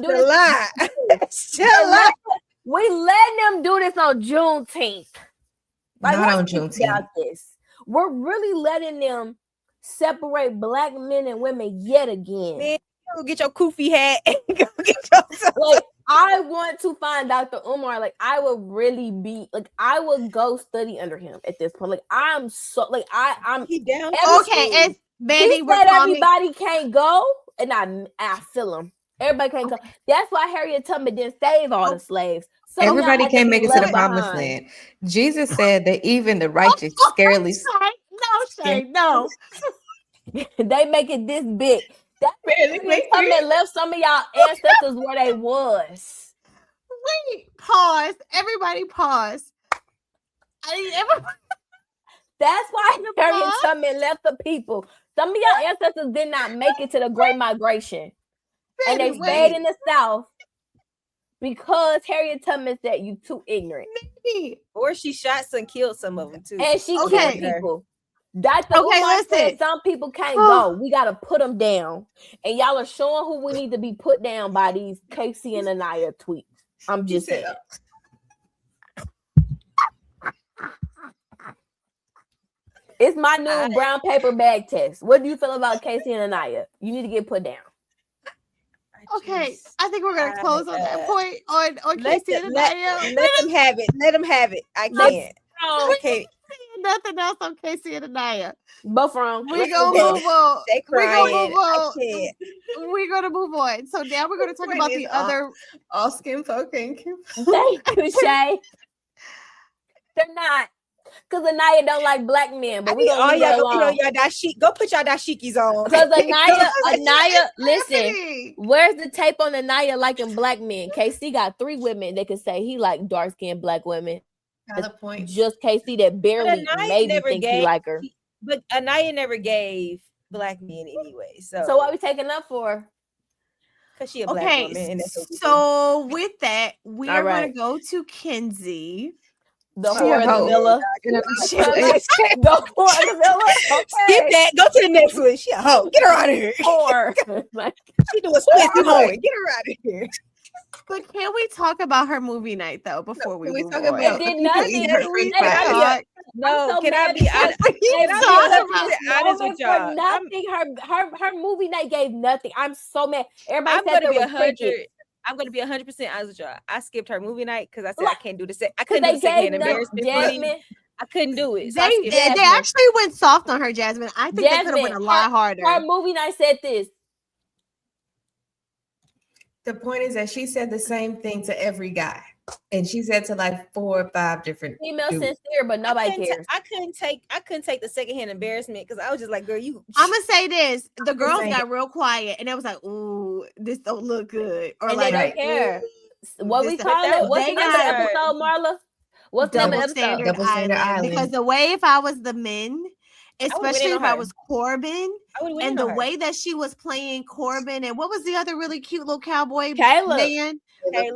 do this. We letting them do this on Juneteenth. Like, not on Juneteenth. We're really letting them separate Black men and women yet again. Man, go get your kufi hat and go get yourself. Like, I want to find Dr. Umar. Like, I would really be like, I would go study under him at this point. Like, I'm so like, I'm he down. Okay, and Mandy, he said everybody can't go, and I feel him. Everybody can't go. That's why Harriet Tubman didn't save all the slaves. So everybody can't make it to the promised land. Jesus said that even the righteous scarcely. No. They make it this big. That really left some of y'all ancestors where they was. Wait, pause. Everybody pause. That's why Harriet Tubman left the people. Some of y'all ancestors did not make it to the Great Migration. And they stayed in the South because Harriet Tubman said you too ignorant. Or she shot and killed some of them too. And she killed people. Dr. Umar said some people can't go. We got to put them down. And y'all are showing who we need to be put down by these Casey and Anaya tweets. I'm just saying. It's my new brown paper bag test. What do you feel about Casey and Anaya? You need to get put down. Okay, I think we're gonna close on that point on Casey and Anaya. Let them have it. Let them have it. I can't. Okay. Nothing else on Casey and Anaya. Both wrong. We're gonna move on. We're gonna move on. So now we're gonna talk about the other all skin folk. Thank you. Thank you, Shay. They're not. Because Anaya don't like Black men, but we gonna leave it alone. Go put y'all dashikis on. Because Anaya, listen, where's the tape on Anaya liking Black men? KC got 3 women that can say he like dark skinned Black women. Point. Just KC that barely maybe think he like her. But Anaya never gave Black men anyway. So what are we taking up for? Because she a Black woman. So with that, we are going to go to Kenzie. The whore in the villa. Skip that. Go to the next one. She a hoe. Get her out of here. Whore. She doing splits and hoeing. Get her out of here. But can we talk about her movie night though before we move on? It did nothing. No, can I be honest with y'all? Nothing. Her movie night gave nothing. I'm so mad. Everybody I'm said gonna be 100. I'm gonna be 100% honest with y'all. I skipped her movie night because I said I can't do the set. I couldn't do the second embarrassment. I couldn't do it. So they actually went soft on her, Jasmine. I think they could have went a lot harder. Her movie night said this. The point is that she said the same thing to every guy. And she said to like 4 or 5 different female sincere, but nobody cares. I couldn't take the secondhand embarrassment because I was just like, girl, you. I'm gonna say this: the girls got real quiet, and it was like, "Ooh, this don't look good," or and like, they don't care. What we call it? What's the name of the episode, Marla? What's the name of the episode? Double Standard Island. Because the way, if I was the men, especially if I was Corbin, and the way that she was playing Corbin, and what was the other really cute little cowboy man?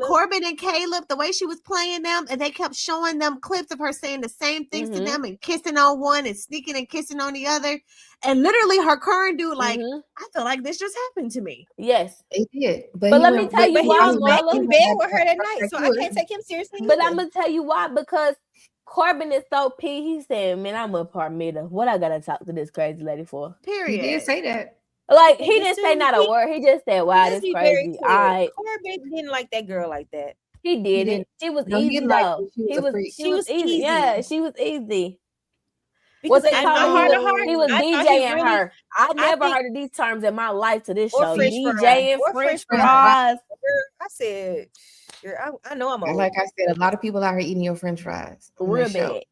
Corbin and Caleb, the way she was playing them, and they kept showing them clips of her saying the same things to them and kissing on one and sneaking and kissing on the other. And literally her current dude, like, I feel like this just happened to me. Yes, it did. But let me tell you why. He was in bed with her that night, so I can't take him seriously. But I'm gonna tell you why, because Corbin is so P. He said, "Man, I'm a Parmita. What I gotta talk to this crazy lady for?" Period. He did say that. Like he didn't say not a word. He just said, "Wow, this crazy." Corbin didn't like that girl like that. He didn't. She was easy though. She was easy. Yeah, she was easy. What's it called? He was DJing her. I never heard of these terms in my life to this show. DJing French fries. I said, I know I'm old. Like I said, a lot of people out here eating your French fries. Real bad.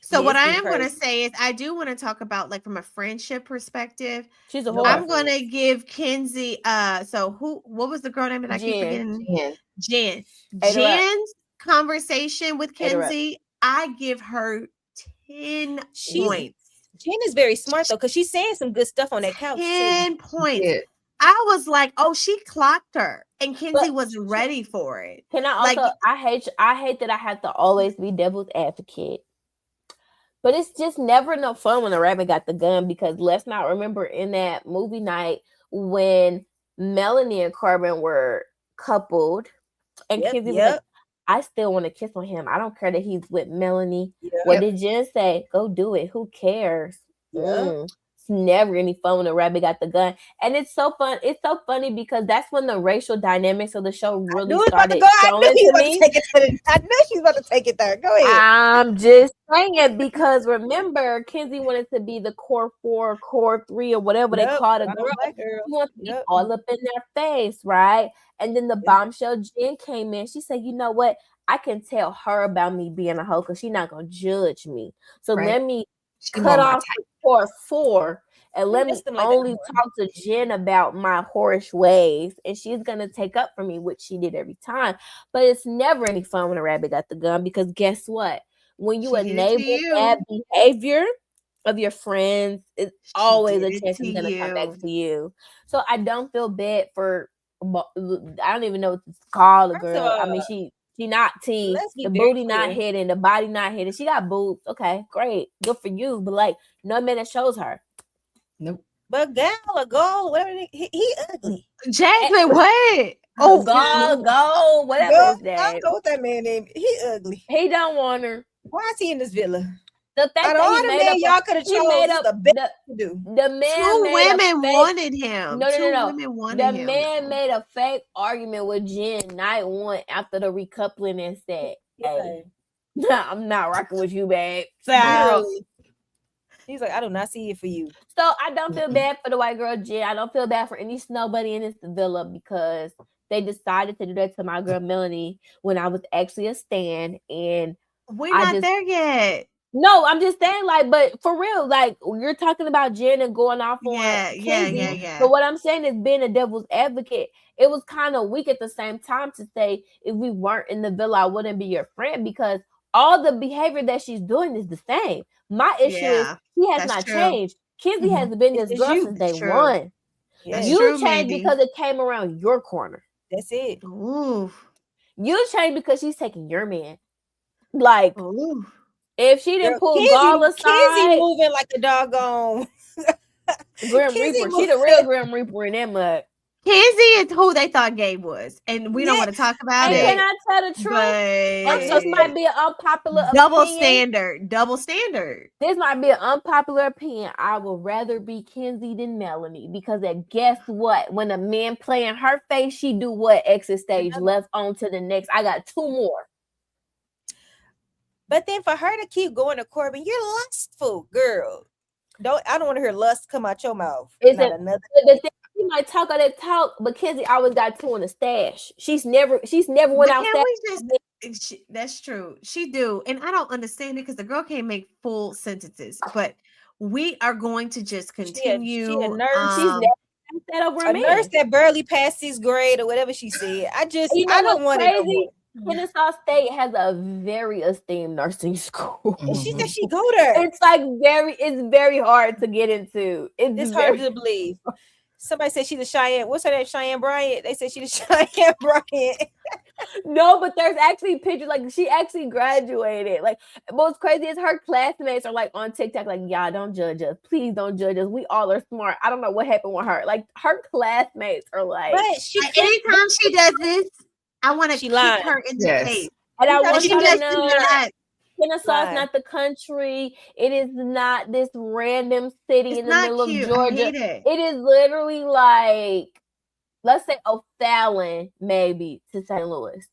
So what I am going to say is I do want to talk about, like, from a friendship perspective. She's a whore. I'm going to give Kenzie, what was the girl name that I keep forgetting? Jen. Jen's conversation with Kenzie, I give her 10 points. Jen is very smart though, because she's saying some good stuff on that couch. 10 points. Yeah. I was like, oh, she clocked her, and Kenzie wasn't ready for it. Can I also? Like, I hate that I have to always be devil's advocate, but it's just never no fun when a rabbit got the gun, because let's not remember in that movie night when Melanie and Corbin were coupled, and Kenzie was like, I still want to kiss on him. I don't care that he's with Melanie. What did Jen say? Go do it. Who cares? It's never any fun when a rabbit got the gun. And it's so fun. It's so funny because that's when the racial dynamics of the show really started showing to me. I knew she was about to take it there. Go ahead. I'm just saying it because remember, Kenzie wanted to be the core 4, core 3, or whatever they called a girl. She wants to be all up in their face, right? And then the bombshell Jen came in. She said, you know what? I can tell her about me being a hoe because she's not going to judge me. So let me cut off the core 4 and let me only talk to Jen about my whorish ways. And she's going to take up for me, which she did every time. But it's never any fun when a rabbit got the gun, because guess what? When you enable bad behavior of your friends, it's always a chance it's going to come back to you. So I don't feel bad for, I don't even know what to call the girl. I mean, she not teen. The booty not hidden. The body not hidden. She got boobs. Okay, great. Good for you. But like, no man that shows her. Nope. But gal or goal, whatever, he ugly. Jasmine, what? Oh, go, whatever his name. I don't know what that man name. He ugly. He don't want her. Why is he in this villa? The fact that all the men y'all could have chose the best to do. The man, two women wanted him. No. Women wanted him. Man made a fake argument with Jen night 1 after the recoupling and said, "Hey, I'm not rocking with you, babe." So he's like, "I do not see it for you." So I don't feel bad for the white girl Jen. I don't feel bad for any snowbody in this villa because they decided to do that to my girl Melanie when I was actually a stan, and we're not there yet. No, I'm just saying, like, but for real, like, you're talking about Jen and going off on Kenzie. But what I'm saying is being a devil's advocate. It was kind of weak at the same time to say if we weren't in the villa, I wouldn't be your friend, because all the behavior that she's doing is the same. My issue is she has not changed. Kenzie has been this girl since day 1. You changed because it came around your corner. That's it. Ooh. You changed because she's taking your man. Like, if she didn't pull Gall aside, Kenzie moving like a doggone Grim Reaper. She the real Grim Reaper in that mud. Kenzie is who they thought Gabe was, and we don't want to talk about it. Can I tell the truth? This might be an unpopular opinion. Double standard. This might be an unpopular opinion. I would rather be Kenzie than Melanie, because guess what? When a man play in her face, she do what? Exit stage, left on to the next. I got 2 more. But then for her to keep going to Corbin, you're lustful, girl. I don't want to hear lust come out your mouth. She might talk all that talk, but Kenzie always got 2 in the stash. She's never went outside. That's true. She do, and I don't understand it because the girl can't make full sentences. But we are going to just continue. She a nurse. She's that over a nurse that barely passed 6th grade or whatever she said. I don't want it no more. Kennesaw State has a very esteemed nursing school. And she said she go there. It's like it's very hard to get into. It's hard to believe. Somebody said she's a Cheyenne. What's her name? Cheyenne Bryant. They said she's a Cheyenne Bryant. No, but there's actually pictures. Like she actually graduated. Like what's crazy is her classmates are like on TikTok. Like, y'all don't judge us. Please don't judge us. We all are smart. I don't know what happened with her. Like her classmates are like. But anytime she does this, I want to kick her in the face. And I want you to know Kennesaw is not the country. It is not this random city in the middle of Georgia. It is literally like, let's say O'Fallon, maybe, to St. Louis.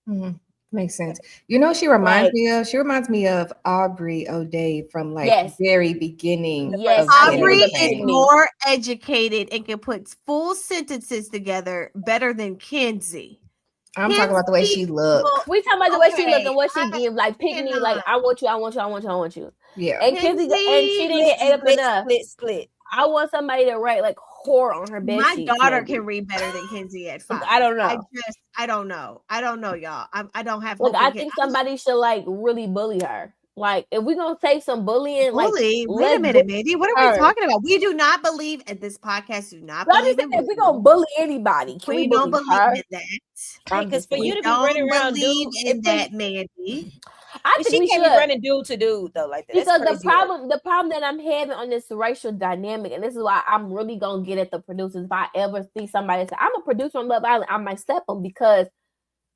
Mm-hmm. Makes sense. You know, she reminds me of Aubrey O'Day from like very beginning. Yes, Aubrey is more educated and can put full sentences together better than Kenzie. I'm talking about the way she looks. We talking about the way she look and what she gives. Like pick me, like I want you, I want you, I want you, I want you. Yeah. And Kenzie, and she didn't get ate up enough. Split. I want somebody to write like whore on her bed. My daughter can read better than Kenzie at 5. I don't know. I don't know, y'all. I don't have. Look, I think somebody should like really bully her. Like, if we're gonna take some bullying, wait a minute, Mandy. What are we talking about? We do not believe at this podcast. Do not believe if we're gonna bully anybody. Can we don't believe in that. Because for you to be running around believe in that, Mandy. I think she can't be running dude to dude though, like that. Because the problem that I'm having on this racial dynamic, and this is why I'm really gonna get at the producers. If I ever see somebody say I'm a producer on Love Island, I might step them because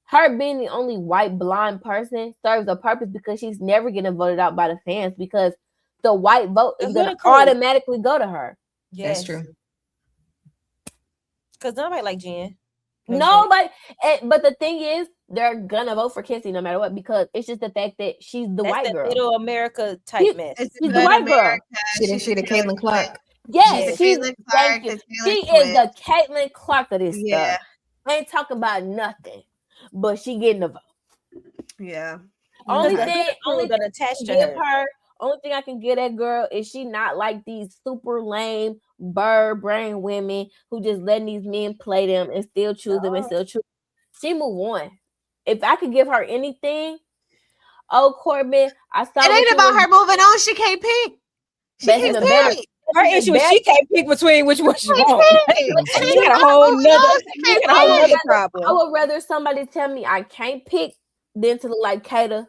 her being the only white blonde person serves a purpose because she's never getting voted out by the fans because the white vote is going to automatically go to her. Yes. That's true. Because nobody like Jen. Nobody. But the thing is, they're going to vote for Kenzie no matter what because it's just the fact that she's the white girl. Middle America type mess. She's the white girl. She the Caitlin Clark. Yes, she is the Caitlin Clark of this stuff. I ain't talking about nothing. But she getting a vote. Yeah. Only thing I can get at girl is she not like these super lame bird brain women who just letting these men play them and still choose them and still choose. She move on. If I could give her anything, Corbin, I saw it ain't about her moving on. She can't pick. She can't pick. Her issue is she can't pick between which one she wants. She got a whole nother problem. I would rather somebody tell me I can't pick than to look like Kata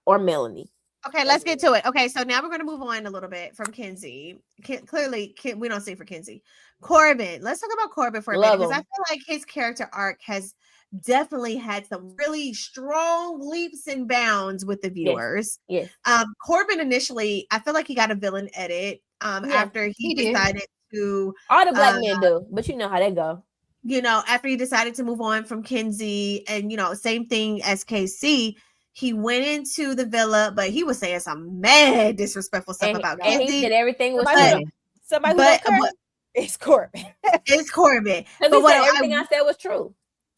or Melanie. Okay, let's get to it. Okay, so now we're going to move on a little bit from Kenzie. Clearly, we don't see for Kenzie. Corbin. Let's talk about Corbin for a minute because I feel like his character arc has definitely had some really strong leaps and bounds with the viewers. Yes. Corbin initially, I feel like he got a villain edit. After he decided to all the black men do, but you know how they go. You know, after he decided to move on from Kenzie, and same thing as KC, he went into the villa, but he was saying some mad disrespectful stuff about Kenzie. He said everything was somebody who it's Corbin. It's Corbin. But everything I said was true.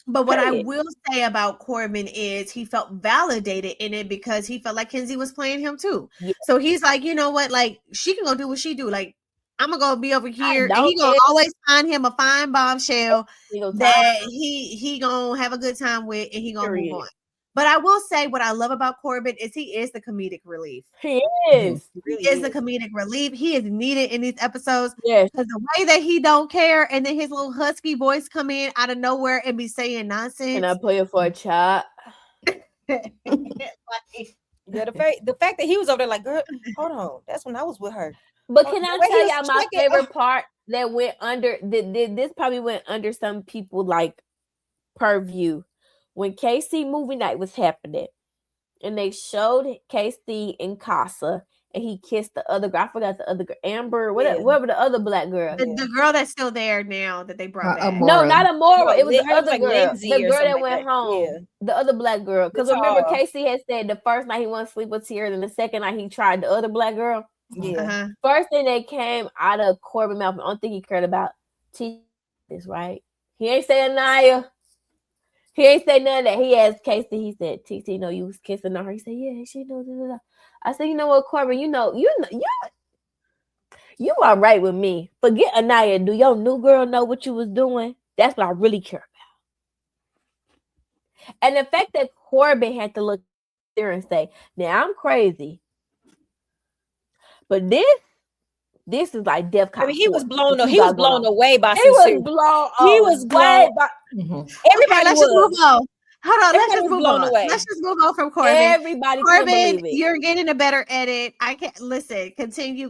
But what I will say about Corbin is he felt validated in it because he felt like Kenzie was playing him too. Yeah. So he's like, you know what? Like, she can go do what she do. Like, I'm going to go be over here. And he going to always find him a fine bombshell that he going to have a good time with and he going to move on. But I will say what I love about Corbin is he is the comedic relief. He is. He is the comedic relief. He is needed in these episodes. Yes. Because the way that he don't care and then his little husky voice come in out of nowhere and be saying nonsense. And I play it for a chat. The fact that he was over there like, girl, hold on. That's when I was with her. But can I tell y'all my favorite part that went under, this probably went under some people like purview. When KC movie night was happening and they showed KC in Casa and he kissed the other girl, I forgot the other girl, Amber, whatever the other black girl. The girl that's still there now that they brought back. No, not Amora. It was the other girl. The girl that went home. Yeah. The other black girl. Because remember, KC had said the first night he wanted to sleep with Tierra, and the second night he tried the other black girl. Yeah. Uh-huh. First thing that came out of Corbin mouth, I don't think he cared about this, right? He ain't saying Naya. He ain't say none of that. He asked Casey. He said, "TT, no, you was kissing on her." He said, "Yeah, she knows." I said, "You know what, Corbin? You all right with me. Forget Anaya. Do your new girl know what you was doing? That's what I really care about." And the fact that Corbin had to look there and say, "Now I'm crazy, but this is like DEFCON." I mean, he was blown away by He was blown away by everybody. Let's just move on. Hold on, let's just move on. Let's just move on from Corbin. Everybody, Corbin, you're getting a better edit. I can't listen. Continue.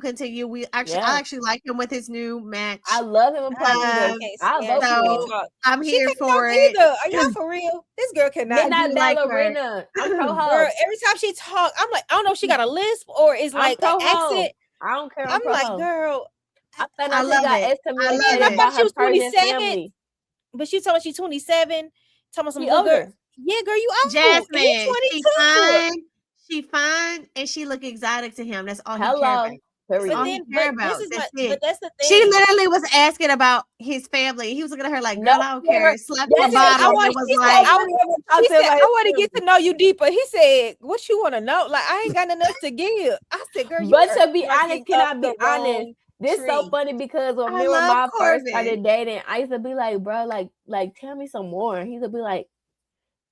I actually like him with his new match. I love him. I'm here for it. Are y'all for real? This girl cannot. Not ballerina. I'm pro-host. Every time she talk, I'm like, I don't know if she got a lisp or is like an accent. I don't care. I'm like, girl, I love it. I thought she was 27, but she told me she's 27. Talking about some little girl. Yeah, girl, you out. Jasmine, she fine, and she look exotic to him. That's all he care about. But that's the thing. She literally was asking about his family. He was looking at her like, "Girl, I don't care." Slapped the bottom. I want to get to know you deeper. He said, "What you want to know? Like, I ain't got enough to give." I said, "Girl, but to be honest, can I be honest? This is so funny because when me and my first started dating, I used to be like, bro, like tell me some more. And he would be like,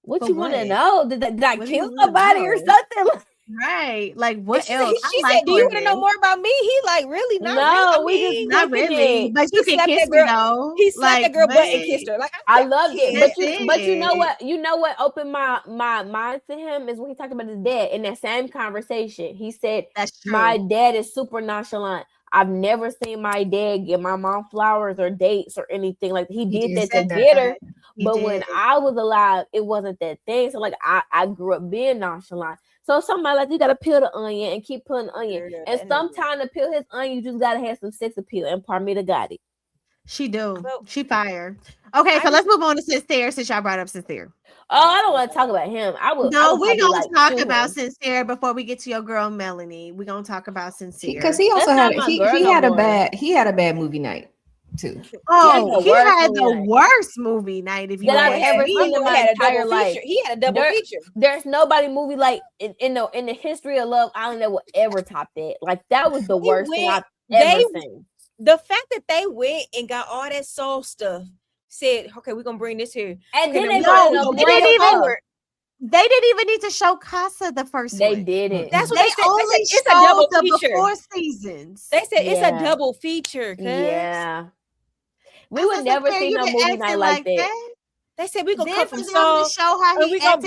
what you want to know? Did I kill somebody or something? Right. Like what else? She said, do you want to know more about me? He like, really? Not really. Not really. But you can kiss me though. He slapped the girl butt and kissed her. Like I loved it. But you know what? You know what opened my mind to him is when he talked about his dad in that same conversation. He said, my dad is super nonchalant. I've never seen my dad give my mom flowers or dates or anything. Like he did that to get her. But when I was alive, it wasn't that thing. So like I grew up being nonchalant. So somebody like you gotta peel the onion and keep peeling the onion. And sometimes to peel his onion, you just gotta have some sex appeal. And Parmita got it. She do. She fire. Okay, so let's move on to Sincere since y'all brought up Sincere. Oh, I don't want to talk about him. We're gonna talk about Sincere before we get to your girl Melanie. We're gonna talk about Sincere because he also had a bad movie night too. Oh, he had the worst movie night if you I've ever seen in my entire life. He had a double feature. There's nobody movie like in the history of Love Island that will ever top that. Like that was the worst thing I've ever seen. The fact that they went and got all that soul stuff, said, okay, we're gonna bring this here. And then they didn't even need to show Casa the first one. They didn't. That's what they said. Only it's a double feature. Before seasons. They said it's a double feature. Yeah. We would never see no movie night like that. They said we're gonna come from Saul. We're gonna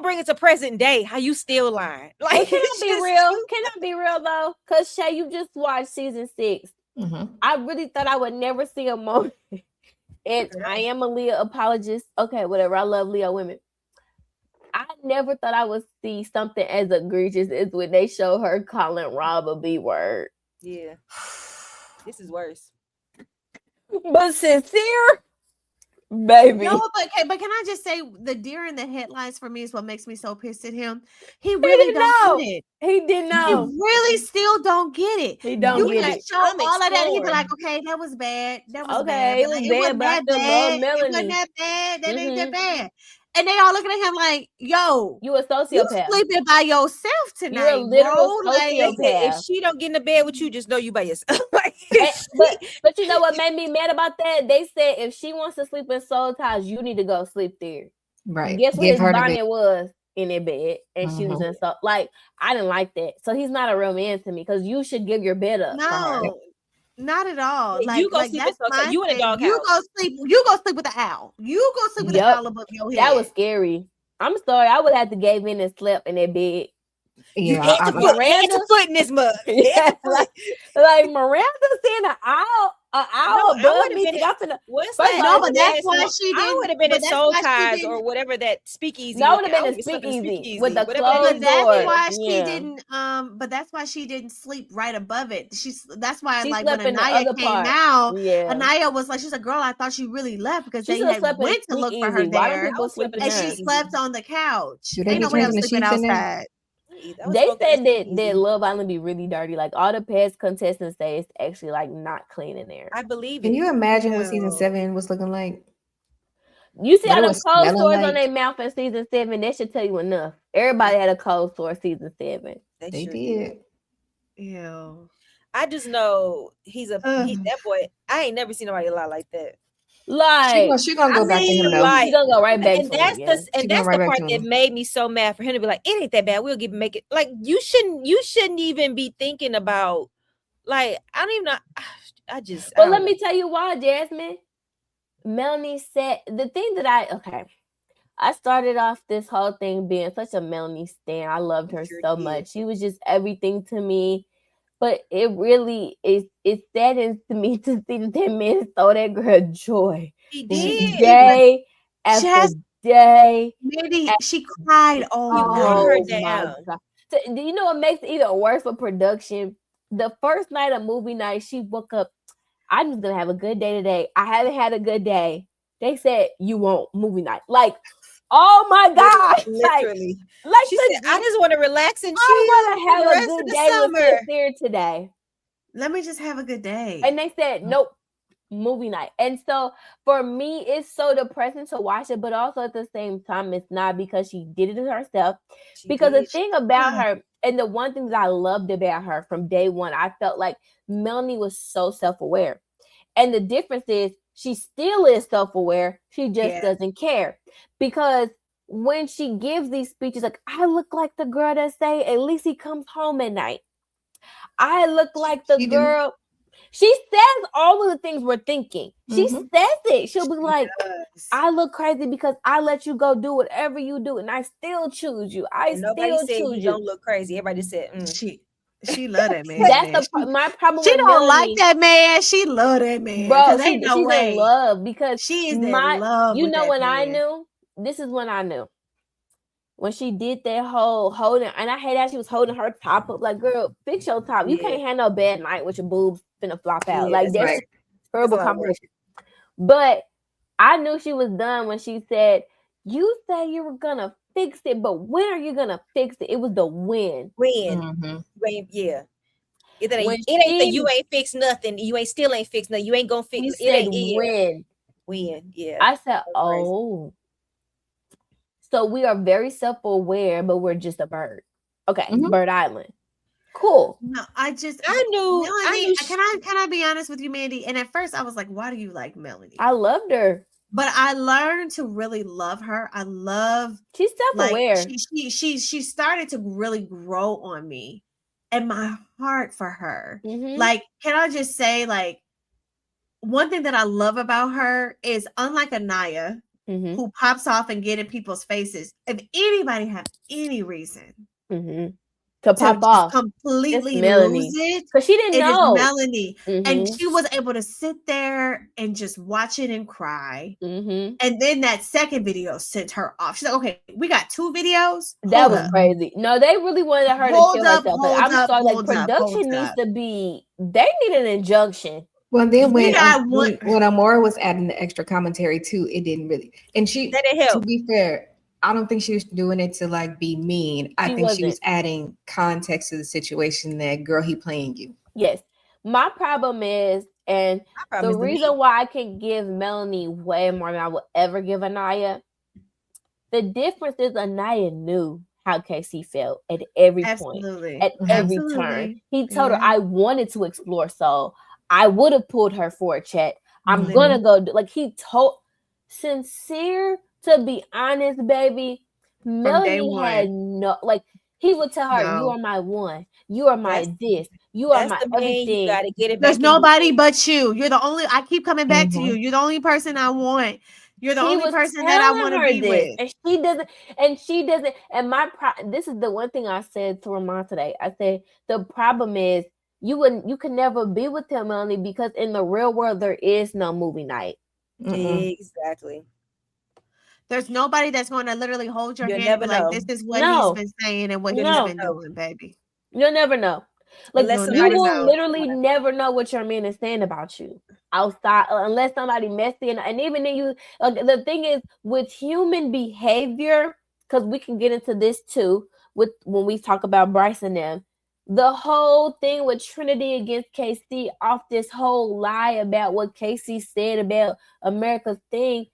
bring it to present day. How you still lying? Like, can I be real? Can I be real though? Because Shay, you just watched season 6. Mm-hmm. I really thought I would never see a moment. And I am a Leo apologist. Okay, whatever. I love Leo women. I never thought I would see something as egregious as when they show her calling Rob a B word. Yeah, this is worse. But Sincere. Baby. No, but can I just say the deer in the headlights for me is what makes me so pissed at him. He really don't get it. He didn't know. He really still don't get it. He don't get it. Show all of that. He'd be like, okay, that was bad. That was bad. It was bad, but I still love Melanie. It wasn't that bad. That ain't that bad. And they all looking at him like, yo, you a sociopath. You sleeping by yourself tonight. You're a literal sociopath. If she don't get in the bed with you, just know you by yourself. but you know what made me mad about that? They said if she wants to sleep in Soul Ties, you need to go sleep there. Right. Guess what his Bonnie was in their bed and she was in so like I didn't like that. So he's not a real man to me because you should give your bed up. No. Not at all. Like, you go sleep with you in a dog house. You go sleep with the owl. You go sleep with the owl above your head. That was scary. I'm sorry. I would have to give in and slept in that bed. Yeah, you had to put in this mug. Yeah, like Miranda seeing an owl above me. But that's why she didn't. I would have been at Soul Ties or whatever that speakeasy. That would have been a speakeasy with the closed door. That's why she didn't. But that's why she didn't sleep right above it. That's why like when Anaya came out, Anaya was like, she's a girl. I thought she really left because they had went to look for her there, and she slept on the couch. Ain't no way I'm sleeping outside. They said that Love Island be really dirty. Like all the past contestants say it's actually like not clean in there. I believe it. Can you imagine what season 7 was looking like? You see all them cold sores on their mouth in season 7. That should tell you enough. Everybody had a cold sore season 7. They did. Ew. I just know he's that boy. I ain't never seen nobody lie like that. Like she gonna go back to him though. She's gonna go right back and to that's him. That's the part that made me so mad for him to be like, it ain't that bad. We'll make it. Like you shouldn't even be thinking about. Like I don't even know. But let me tell you why, Jasmine. Melanie said the thing that I started off this whole thing being such a Melanie stan. I loved her so much. She was just everything to me. But it really it saddens to me to see that man throw that girl joy. He did. Day after day. Maybe she cried all her down. So, do you know what makes it even worse for production? The first night of movie night, she woke up. I'm just gonna have a good day today. I haven't had a good day. They said you won't movie night. Like, oh my God. Literally. Like she said, I just want to relax and chill. I want to have a good day with Sincere today. Let me just have a good day. And they said, nope, movie night. And so for me, it's so depressing to watch it, but also at the same time, it's not because she did it herself. The thing about her, and the one thing that I loved about her from day one, I felt like Melanie was so self-aware. And the difference is she still is self-aware. She just doesn't care. Because when she gives these speeches, like, I look like the girl that say, at least he comes home at night. I look like the girl. She says all of the things we're thinking. She says it. She'll be like, I look crazy because I let you go do whatever you do, and I still choose you. Nobody said you don't look crazy. Everybody said she love that man. That's my problem. She don't like that man. She love that man, bro. She's in love because she is in love. You know when I knew. This is when I knew. When she did that whole holding, and I hate how she was holding her top up. Like, girl, fix your top. You can't have no bad night with your boobs finna flop out. Like, that's terrible combination. But I knew she was done when she said, you said you were gonna fix it, but when are you gonna fix it? It was the when. When, yeah. It ain't that you ain't fixed nothing. You still ain't fixed nothing. You ain't gonna fix it. Ain't when. Yeah. I said, oh. So we are very self-aware, but we're just a bird. Okay, Bird Island. Cool. No, I knew. Melanie, can I be honest with you, Mandy? And at first I was like, why do you like Melanie? I loved her. But I learned to really love her. I love she's self-aware. Like, she started to really grow on me and my heart for her. Like, can I just say, like, one thing that I love about her is, unlike Anaya, who pops off and get in people's faces, if anybody have any reason to pop off, completely lose it, because she didn't know. It is Melanie, and she was able to sit there and just watch it and cry. And then that second video sent her off. She's like, "Okay, we got 2 videos." That was crazy. No, they really wanted her to kill herself. But I'm sorry, like, production needs to be. They need an injunction. Well, then when Amora was adding the extra commentary too, it didn't really. And that didn't help. To be fair, I don't think she was doing it to like be mean. I think she was adding context to the situation. That girl, he playing you. Yes, my problem is, and the reason why I can give Melanie way more than I would ever give Anaya. The difference is Anaya knew how Casey felt at every point, at every turn. He told her, "I wanted to explore Soul. I would have pulled her for a chat. I'm gonna go do," like, he told Sincere, to be honest, baby, Melanie had no, like, he would tell her, "You are my one. You are my this. You are my everything. You gotta get it There's nobody but you. You're the only, I keep coming back to you. You're the only person I want. You're the only person that I want to be with." And she doesn't. And this is the one thing I said to Ramon today. I said, the problem is, you can never be with him, Melanie, because in the real world there is no movie night. Exactly. There's nobody that's going to literally hold your hand and like, this is what he's been saying and what he's been doing, baby. You'll never know. Like, you will literally never know what your man is saying about you outside, unless somebody messy. And even then, the thing is with human behavior, because we can get into this too when we talk about Bryce and them. The whole thing with Trinity against KC off this whole lie about what KC said about America's thing,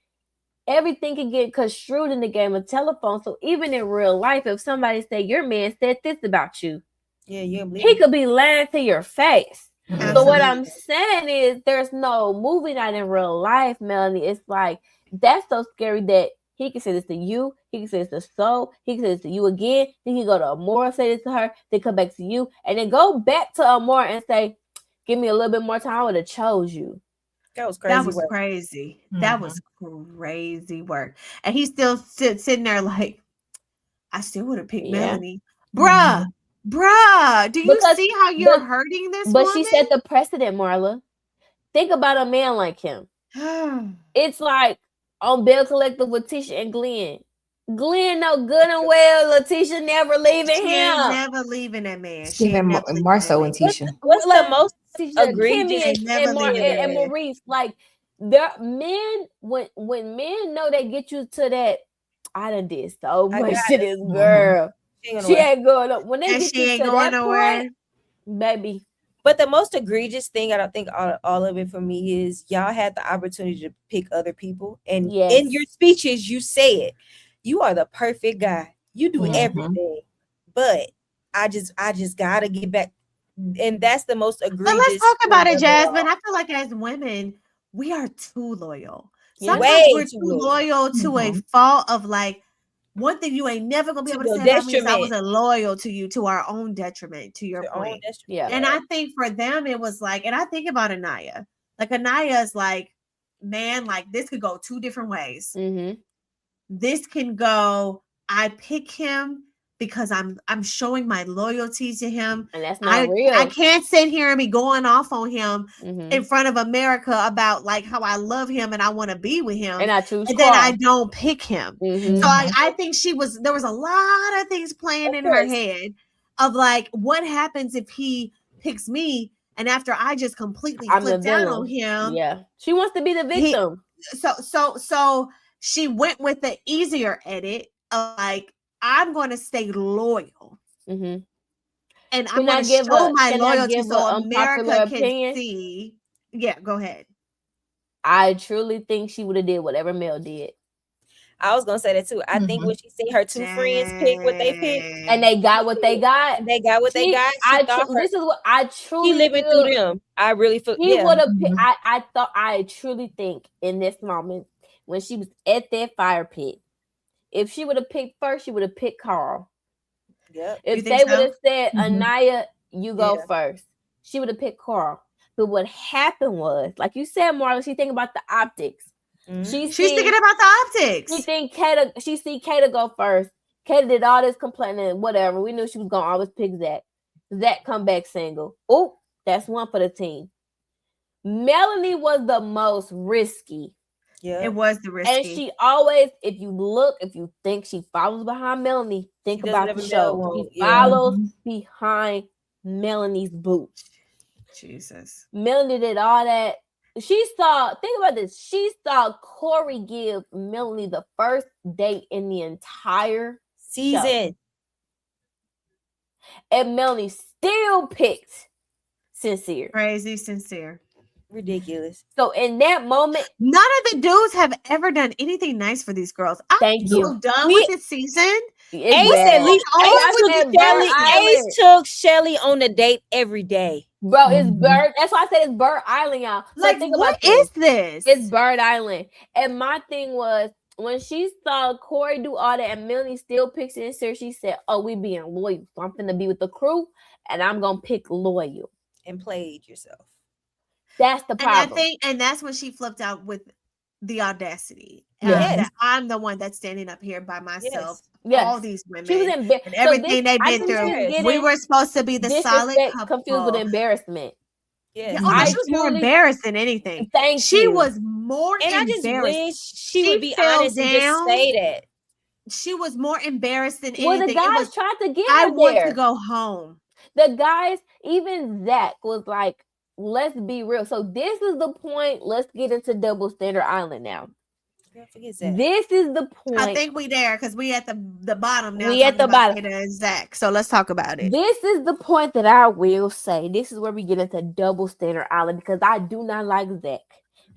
everything can get construed in the game of telephone. So even in real life, if somebody say your man said this about you, he could be lying to your face. So what I'm saying is there's no movie night in real life, Melanie. It's like that's so scary that he can say this to you, he can say this to Soul, he can say this to you again, then he go to Amora, say this to her, then come back to you, and then go back to Amora and say, give me a little bit more time, I would have chose you. That was crazy. That was crazy. That was crazy work. And he's still sitting there like, I still would have picked Melanie. Bruh, do you see how you're hurting this woman? But she set the precedent, Marla. Think about a man like him. It's like on Bell Collective with Tisha and Glenn. Glenn know good and well Letitia never leaving him. Never leaving that man. Marceau and Tisha. What's the most egregious? And Maurice, like there men when men know they get you to that. I done did so much to this girl. She ain't going up. When they get you to that point, baby. But the most egregious thing, I don't think all of it for me is y'all had the opportunity to pick other people, and in your speeches you said you are the perfect guy. You do everything, but I just gotta get back, and that's the most egregious. But let's talk about it, Jasmine. I feel like as women, we are too loyal. Sometimes we're too loyal to a fault of like. One thing you ain't never gonna be able to say about me is I wasn't loyal to you, to our own detriment, to your point. And I think for them it was like, and I think about Anaya. Like Anaya is like, man, like this could go two different ways. This can go, I pick him because I'm showing my loyalty to him. And that's not real. I can't sit here and be going off on him in front of America about like how I love him and I want to be with him. And I choose and then I don't pick him. So I think there was a lot of things playing in her head of like, what happens if he picks me and after I just completely flip down on him. Yeah. She wants to be the victim. So she went with the easier edit of like, I'm going to stay loyal. And I'm going to show my loyalty so America can see. Yeah, go ahead. I truly think she would have did whatever Mel did. I was going to say that too. I think when she seen her two friends pick what they picked. And they got what they got. They got what they got. This is what I truly She living through them. I really feel. He would have picked. I truly think in this moment when she was at that fire pit, if she would have picked first, she would have picked Carl. Yep. If they would have said, Anaya, you go first, she would have picked Carl. But what happened was, like you said, Marla, she thinking about the optics. She's thinking about the optics. She see Kata go first. Kata did all this complaining, whatever. We knew she was gonna always pick Zach. Zach come back single. Oh, that's one for the team. Melanie was the most risky. Yeah, it was the risky. And she always, if you think she follows behind Melanie, think about the show. She follows behind Melanie's boots. Jesus. Melanie did all that. Think about this. She saw Corey give Melanie the first date in the entire season. Show. And Melanie still picked Sincere. Crazy Sincere. Ridiculous. So in that moment, none of the dudes have ever done anything nice for these girls. I'm so done with this season. Ace took Shelly on a date every day. Bro, it's Bird. That's why I said it's Bird Island, y'all. So like, what is this? It's Bird Island. And my thing was, when she saw Corey do all that and Melanie still picks Sincere, she said, oh, we being loyal. So I'm finna be with the crew and I'm gonna pick loyal. And played yourself. That's the problem. And that's when she flipped out with the audacity. That I'm the one that's standing up here by myself. Yes. All these women. She was and everything they've been through. We were supposed to be the solid couple. Confused with embarrassment. Yes. She was more embarrassed than anything. She was more embarrassed. I just wish she would be honest and just say that. She was more embarrassed than anything. The guys tried to get her I want to go home. The guys, even Zach was like, let's be real. So this is the point. Let's get into Double Standard Island now. This is the point. I think we there because we at the bottom now. We at the bottom. Zach. So let's talk about it. This is the point that I will say. This is where we get into Double Standard Island because I do not like Zach.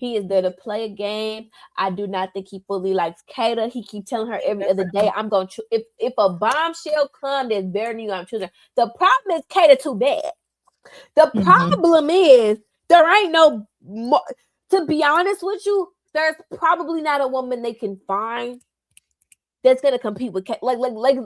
He is there to play a game. I do not think he fully likes Kata. He keep telling her every other day, I'm going to if a bombshell comes that's better than you, I'm choosing. The problem is Kata too bad. The problem is there ain't no more. To be honest with you, there's probably not a woman they can find that's gonna compete with Kata. Like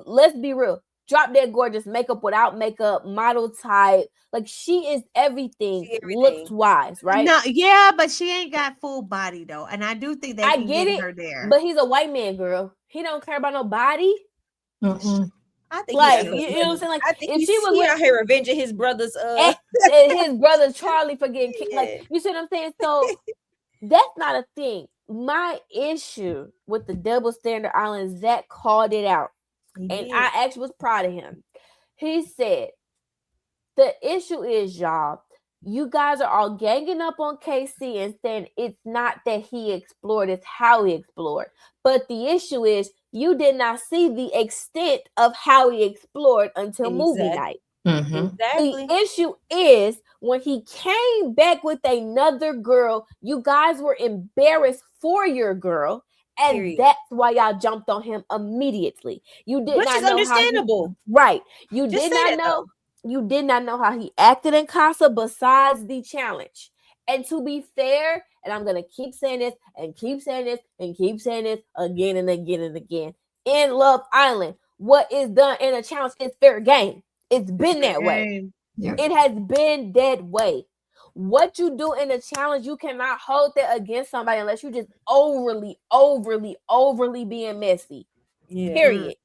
let's be real. Drop Dead Gorgeous, makeup without makeup, model type. Like she is everything, looks wise, right? No, yeah, but she ain't got full body though, and I do think they can get her there. But he's a white man, girl. He don't care about no body. I think like you know what I'm saying. Like I think if she was out here avenging his brother's and his brother Charlie for getting kicked. Like you see what I'm saying. So that's not a thing. My issue with the double standard island, Zach called it out. And I actually was proud of him. He said, the issue is, y'all, you guys are all ganging up on KC and saying it's not that he explored, it's how he explored. But the issue is, you did not see the extent of how he explored until movie night. Exactly. The issue is, when he came back with another girl, you guys were embarrassed for your girl. And that's why y'all jumped on him immediately. You did not know understandable. Right. You did not know. You did not know how he acted in Casa besides the challenge. And to be fair, and I'm gonna keep saying this and keep saying this and keep saying this again and again and again. In Love Island, what is done in a challenge is fair game. It's been that way. Yep. It has been that way. What you do in a challenge, you cannot hold that against somebody unless you just overly being messy. Yeah. Period.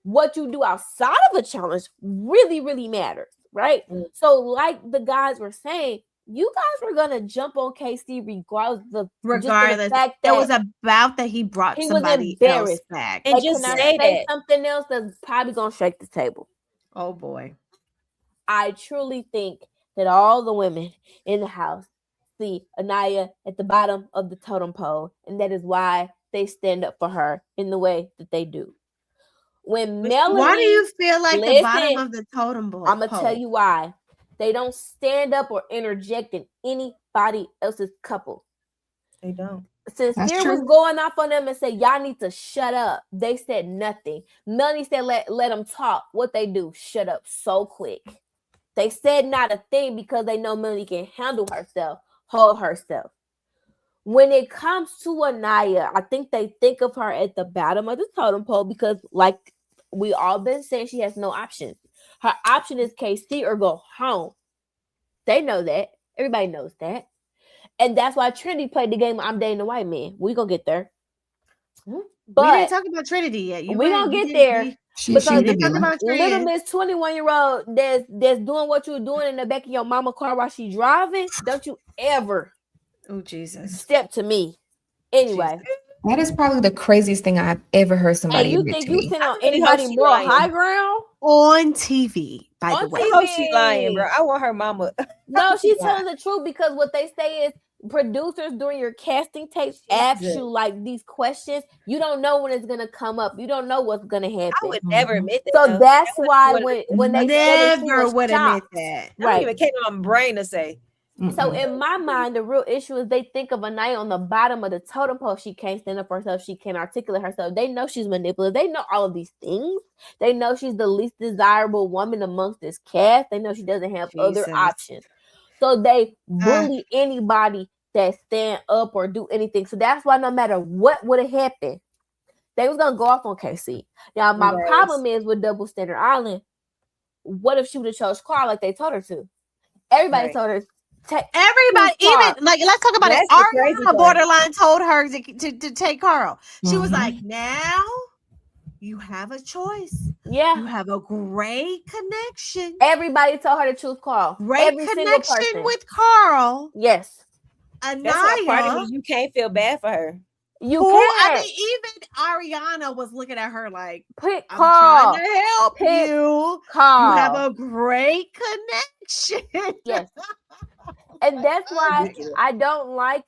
What you do outside of a challenge really, really matters, right? So, like the guys were saying, you guys were gonna jump on KC regardless of the fact that it was about that he brought somebody else back. And just say something else that's probably gonna shake the table. Oh boy. I truly think that all the women in the house see Anaya at the bottom of the totem pole, and that is why they stand up for her in the way that they do. When Melanie, why do you feel like the bottom of the totem pole? I'm gonna tell you why. They don't stand up or interject in anybody else's couple. They don't. Sincere was going off on them and said, y'all need to shut up. They said nothing. Melanie said, let them talk. What they do? Shut up so quick. They said not a thing because they know Melanie can handle herself, hold herself. When it comes to Anaya, I think they think of her at the bottom of the totem pole because, like we all been saying, she has no option. Her option is KC or go home. They know that. Everybody knows that. And that's why Trinity played the game I'm dating a white man. We gonna get there. But we didn't talk about Trinity yet. We gonna get there. Because little Miss 21-year-old that's doing what you're doing in the back of your mama car while she's driving, don't you ever step to me. Anyway. Jesus. That is probably the craziest thing I've ever heard somebody admit to me. And you think you sit on anybody more high ground? On TV, by the way. Oh, she lying, bro. I want her mama. No, she's telling the truth because what they say is producers during your casting tapes ask you like these questions. You don't know when it's gonna come up. You don't know what's gonna happen. I would never admit that. So that's why when they never would admit that. Right. I don't even came on my brain to say. So in my mind, the real issue is they think of Anaya on the bottom of the totem pole. She can't stand up for herself. She can't articulate herself. They know she's manipulative. They know all of these things. They know she's the least desirable woman amongst this cast. They know she doesn't have other options. So they bully anybody that stand up or do anything. So that's why no matter what would have happened, they was going to go off on KC. Now, my problem is with Double Standard Island, what if she would have chose Carl like they told her to? Everybody told her. Everybody, even like, let's talk about it. Ariana borderline told her to take Carl. She was like, now you have a choice. Yeah. You have a great connection. Everybody told her to choose Carl. Great connection with Carl. Yes. Anaya. That's part of me. You can't feel bad for her. You can. I mean, even Ariana was looking at her like, pick I'm Carl. trying to help you. Carl. You have a great connection. Yes. And that's why I don't like,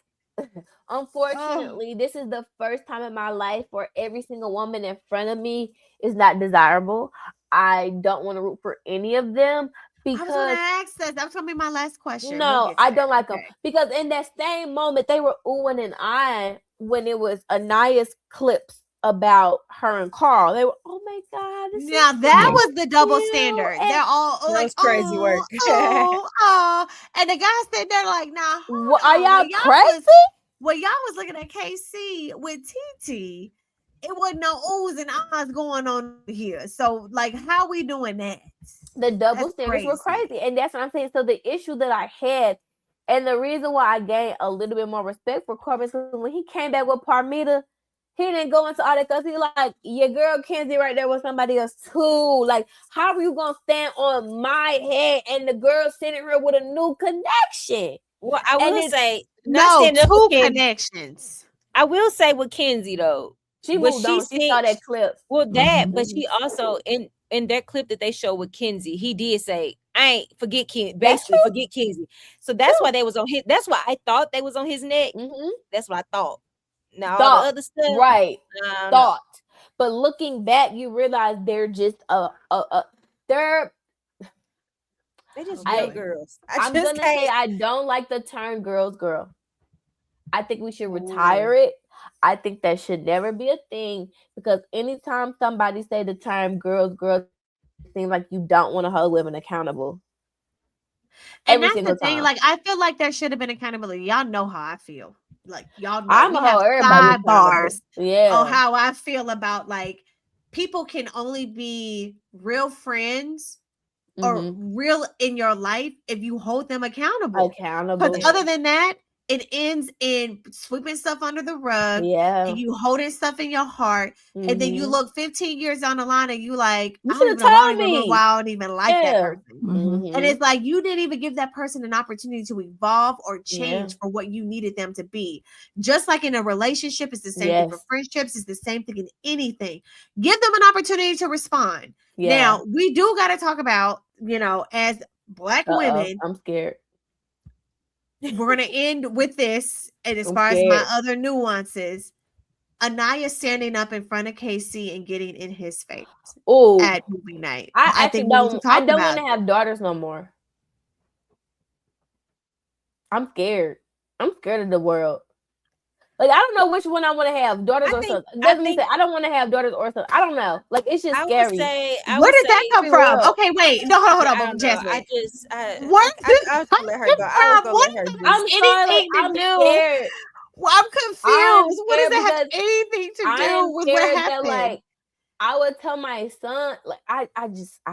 unfortunately, this is the first time in my life where every single woman in front of me is not desirable. I don't want to root for any of them. Because I was going to ask that. That was going to be my last question. No, I don't like them because in that same moment they were oohing and eyeing when it was Anaya's clips about her and Carl. They were, oh my god, now that was the double standard. They're all like crazy work. And the guy sitting there like, nah, are y'all crazy? When y'all was looking at KC with TT, it wasn't no oohs and ahs going on here. So, like, how we doing that? The double standards were crazy. And that's what I'm saying. So the issue that I had, and the reason why I gained a little bit more respect for Corbin is because when he came back with Parmita, he didn't go into all that because he like, your girl Kenzie right there with somebody else too. Like, how are you going to stand on my head and the girl sitting here with a new connection? Well, I will say, two connections. I will say with Kenzie, though. She moved on. She saw that clip. Well, but she also, in that clip that they showed with Kenzie, he did say, I ain't forget Kenzie. Basically, forget Kenzie. So that's why they was on his, that's why I thought they was on his neck. That's what I thought. Now all the other stuff. Right. Thought. But looking back, you realize they're just they're just girls. I'm gonna say I don't like the term girls girl. I think we should retire it. I think that should never be a thing because anytime somebody say the term girls girl, it seems like you don't want to hold women accountable. And that's the thing. Like, I feel like there should have been accountability. Y'all know how I feel. Like, y'all know I'm we have sidebars on how I feel about, like, people can only be real friends or real in your life if you hold them accountable. Because other than that, it ends in sweeping stuff under the rug. And you holding stuff in your heart. And then you look 15 years down the line and you like, I don't even know why I don't even like that person. And it's like, you didn't even give that person an opportunity to evolve or change for what you needed them to be. Just like in a relationship, it's the same thing for friendships. It's the same thing in anything. Give them an opportunity to respond. Now, we do got to talk about, as Black women. I'm scared. We're going to end with this. And as far as my other nuances, Anaya standing up in front of KC and getting in his face at movie night. I think I don't want to have daughters no more. I'm scared. I'm scared of the world. Like, I don't know which one I want to have, daughters or sons. I don't want to have daughters or sons. I don't know. Like, it's just scary. Where did that come from? Okay, wait. No, hold on, Jasmine. Where did that come from? I'm scared. Well, I'm confused. What does that have anything to do with what happened? Like, I would tell my son, like, I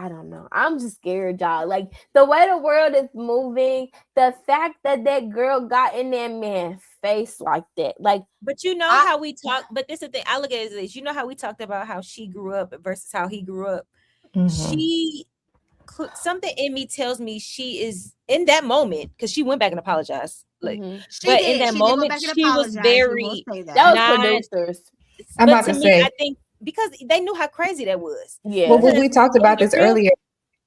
don't know. I'm just scared, y'all. Like, the way the world is moving, the fact that girl got in that man's face like that. Like, but you know how we talk, but this is the thing. I look at it as this. You know how we talked about how she grew up versus how he grew up. Something in me tells me she is in that moment, because she went back and apologized. Like, but in that moment, she was very. That was producers. I'm about to say, I think, because they knew how crazy that was. Well, we talked about this earlier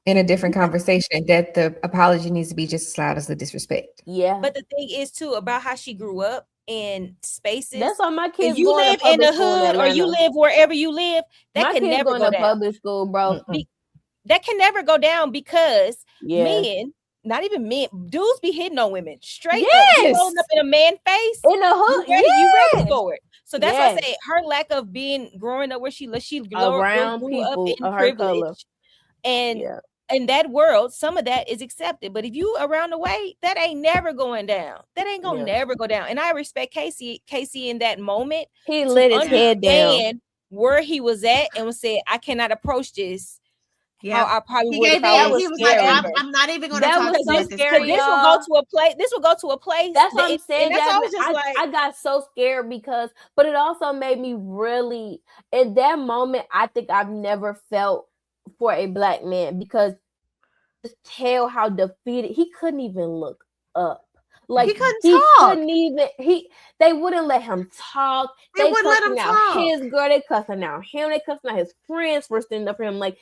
in a different conversation, that the apology needs to be just as loud as the disrespect. But the thing is too about how she grew up in spaces. That's why my kids. If you live in the hood or you live wherever you live, that can never go down. Public school, bro. That can never go down because men. Not even men, dudes be hitting on women straight up. You holding up in a man's face in the hood. You ready for it. So that's why I say her lack of growing up where she around grew people up in privilege, and in that world, some of that is accepted. But if you around the way, that ain't never going down. That ain't gonna never go down. And I respect Casey in that moment. He let his head down where he was at and said, "I cannot approach this." How I probably would. He was like, I'm not even going to talk to so this. Scary, this will go to a place. This will go to a place. That's what I'm saying. I got so scared but it also made me really, in that moment, I think I've never felt for a Black man, because just tell how defeated he couldn't even look up. Like, he couldn't talk. Couldn't even. They wouldn't let him talk. They wouldn't let him talk. His girl, they cussing out him. They cussing out his friends for standing up for him. Like,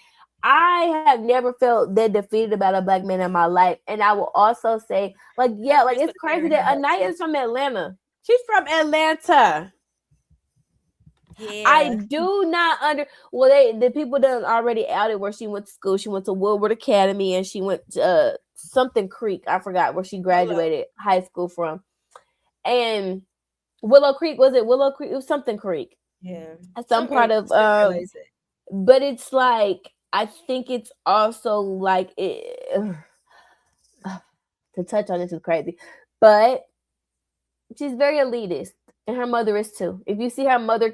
I have never felt that defeated about a Black man in my life. And I will also say, like, it's crazy that Anaya is from Atlanta. She's from Atlanta. Yeah. I do not the people done already outed where she went to school. She went to Woodward Academy and she went to something Creek. I forgot where she graduated high school from. And Willow Creek, was it Willow Creek? It was something Creek. Yeah. Some part of but it's like I think it's also like to touch on this is crazy. But she's very elitist. And her mother is too. If you see her mother's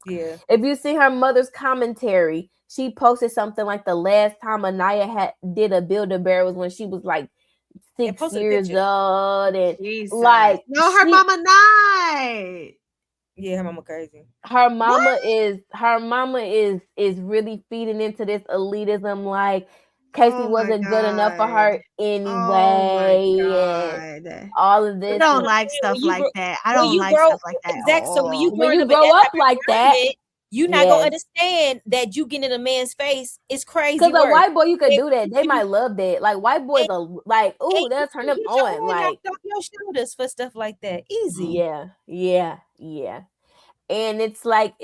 yeah. If you see her mother's commentary, she posted something like the last time Anaya did a Build-A-Bear was when she was like 6 years old, and like her mama died. Yeah, her mama crazy. Her mama is really feeding into this elitism, like Casey wasn't good enough for her anyway. Oh my God. All of this. I don't like stuff like that. I don't like stuff like that. Exactly. So when you grow up like that, you're not gonna understand that you getting in a man's face is crazy. Because a white boy, you could do that. They might love that. Like white boys are like, ooh, they'll turn them on. Like your shoulders for stuff like that. Easy. Yeah. And it's like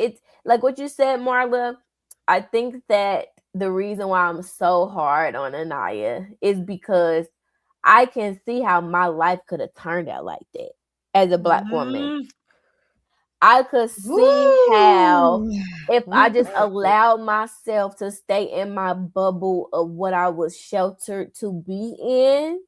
what you said, Marla. I think that the reason why I'm so hard on Anaya is because I can see how my life could have turned out like that as a Black woman. I could see how if I just allowed myself to stay in my bubble of what I was sheltered to be in,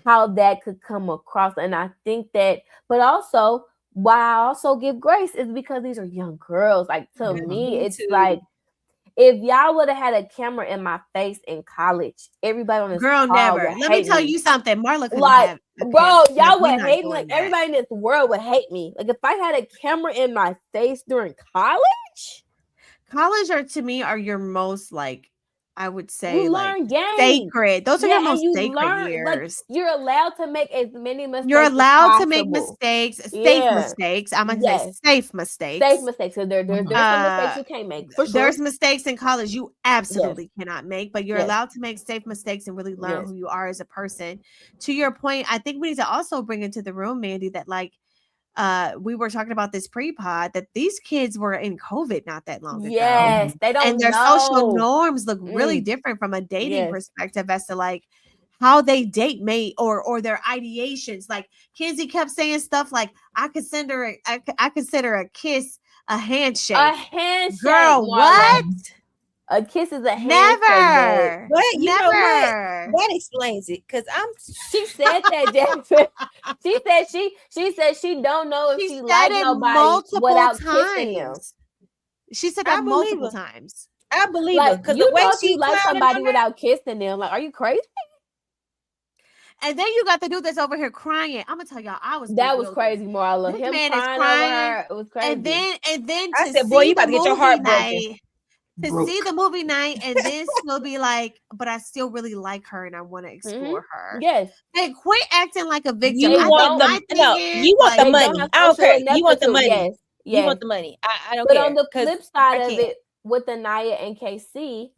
how that could come across. And I think that, but also why I also give grace is because these are young girls. Like to me, it's like, if y'all would have had a camera in my face in college, everybody on this girl never. Let me tell you something. Marla could have. Bro, y'all would hate me. Like everybody in this world would hate me. Like if I had a camera in my face during college. College to me are your most like, I would say, you learn games. Sacred. Those are your most sacred years. Like, you're allowed to make as many mistakes. You're allowed to make mistakes, safe mistakes. I'm gonna say safe mistakes. Safe mistakes. So there's some mistakes you can't make. For sure. There's mistakes in college you absolutely cannot make, but you're allowed to make safe mistakes and really learn who you are as a person. To your point, I think we need to also bring into the room, Mandy, that like we were talking about this pre-pod that these kids were in COVID not that long ago. Yes, they don't and their social norms look really different from a dating perspective as to like how they date mate or their ideations. Like Kenzie kept saying stuff like, I consider a kiss a handshake. A handshake, girl. What? A kiss is a handshake. Never. But you know what? That explains it. Cause she said that, Jennifer. She said she don't know if she likes nobody without kissing them. She said that multiple times. I believe her. Because the way she likes somebody without kissing them, like, are you crazy? And then you got the dude that's over here crying. I'm gonna tell y'all, that was crazy, Marla. This him man crying is crying. Over her, it was crazy. And then I said, boy, you about to get your heart broken. To see the movie night and then still be like, but I still really like her and I want to explore her. Yes. Hey, quit acting like a victim. You want the money. I don't care. You want the money. Yes. You want the money. I don't care. But on the flip side of it, with Anaya and KC,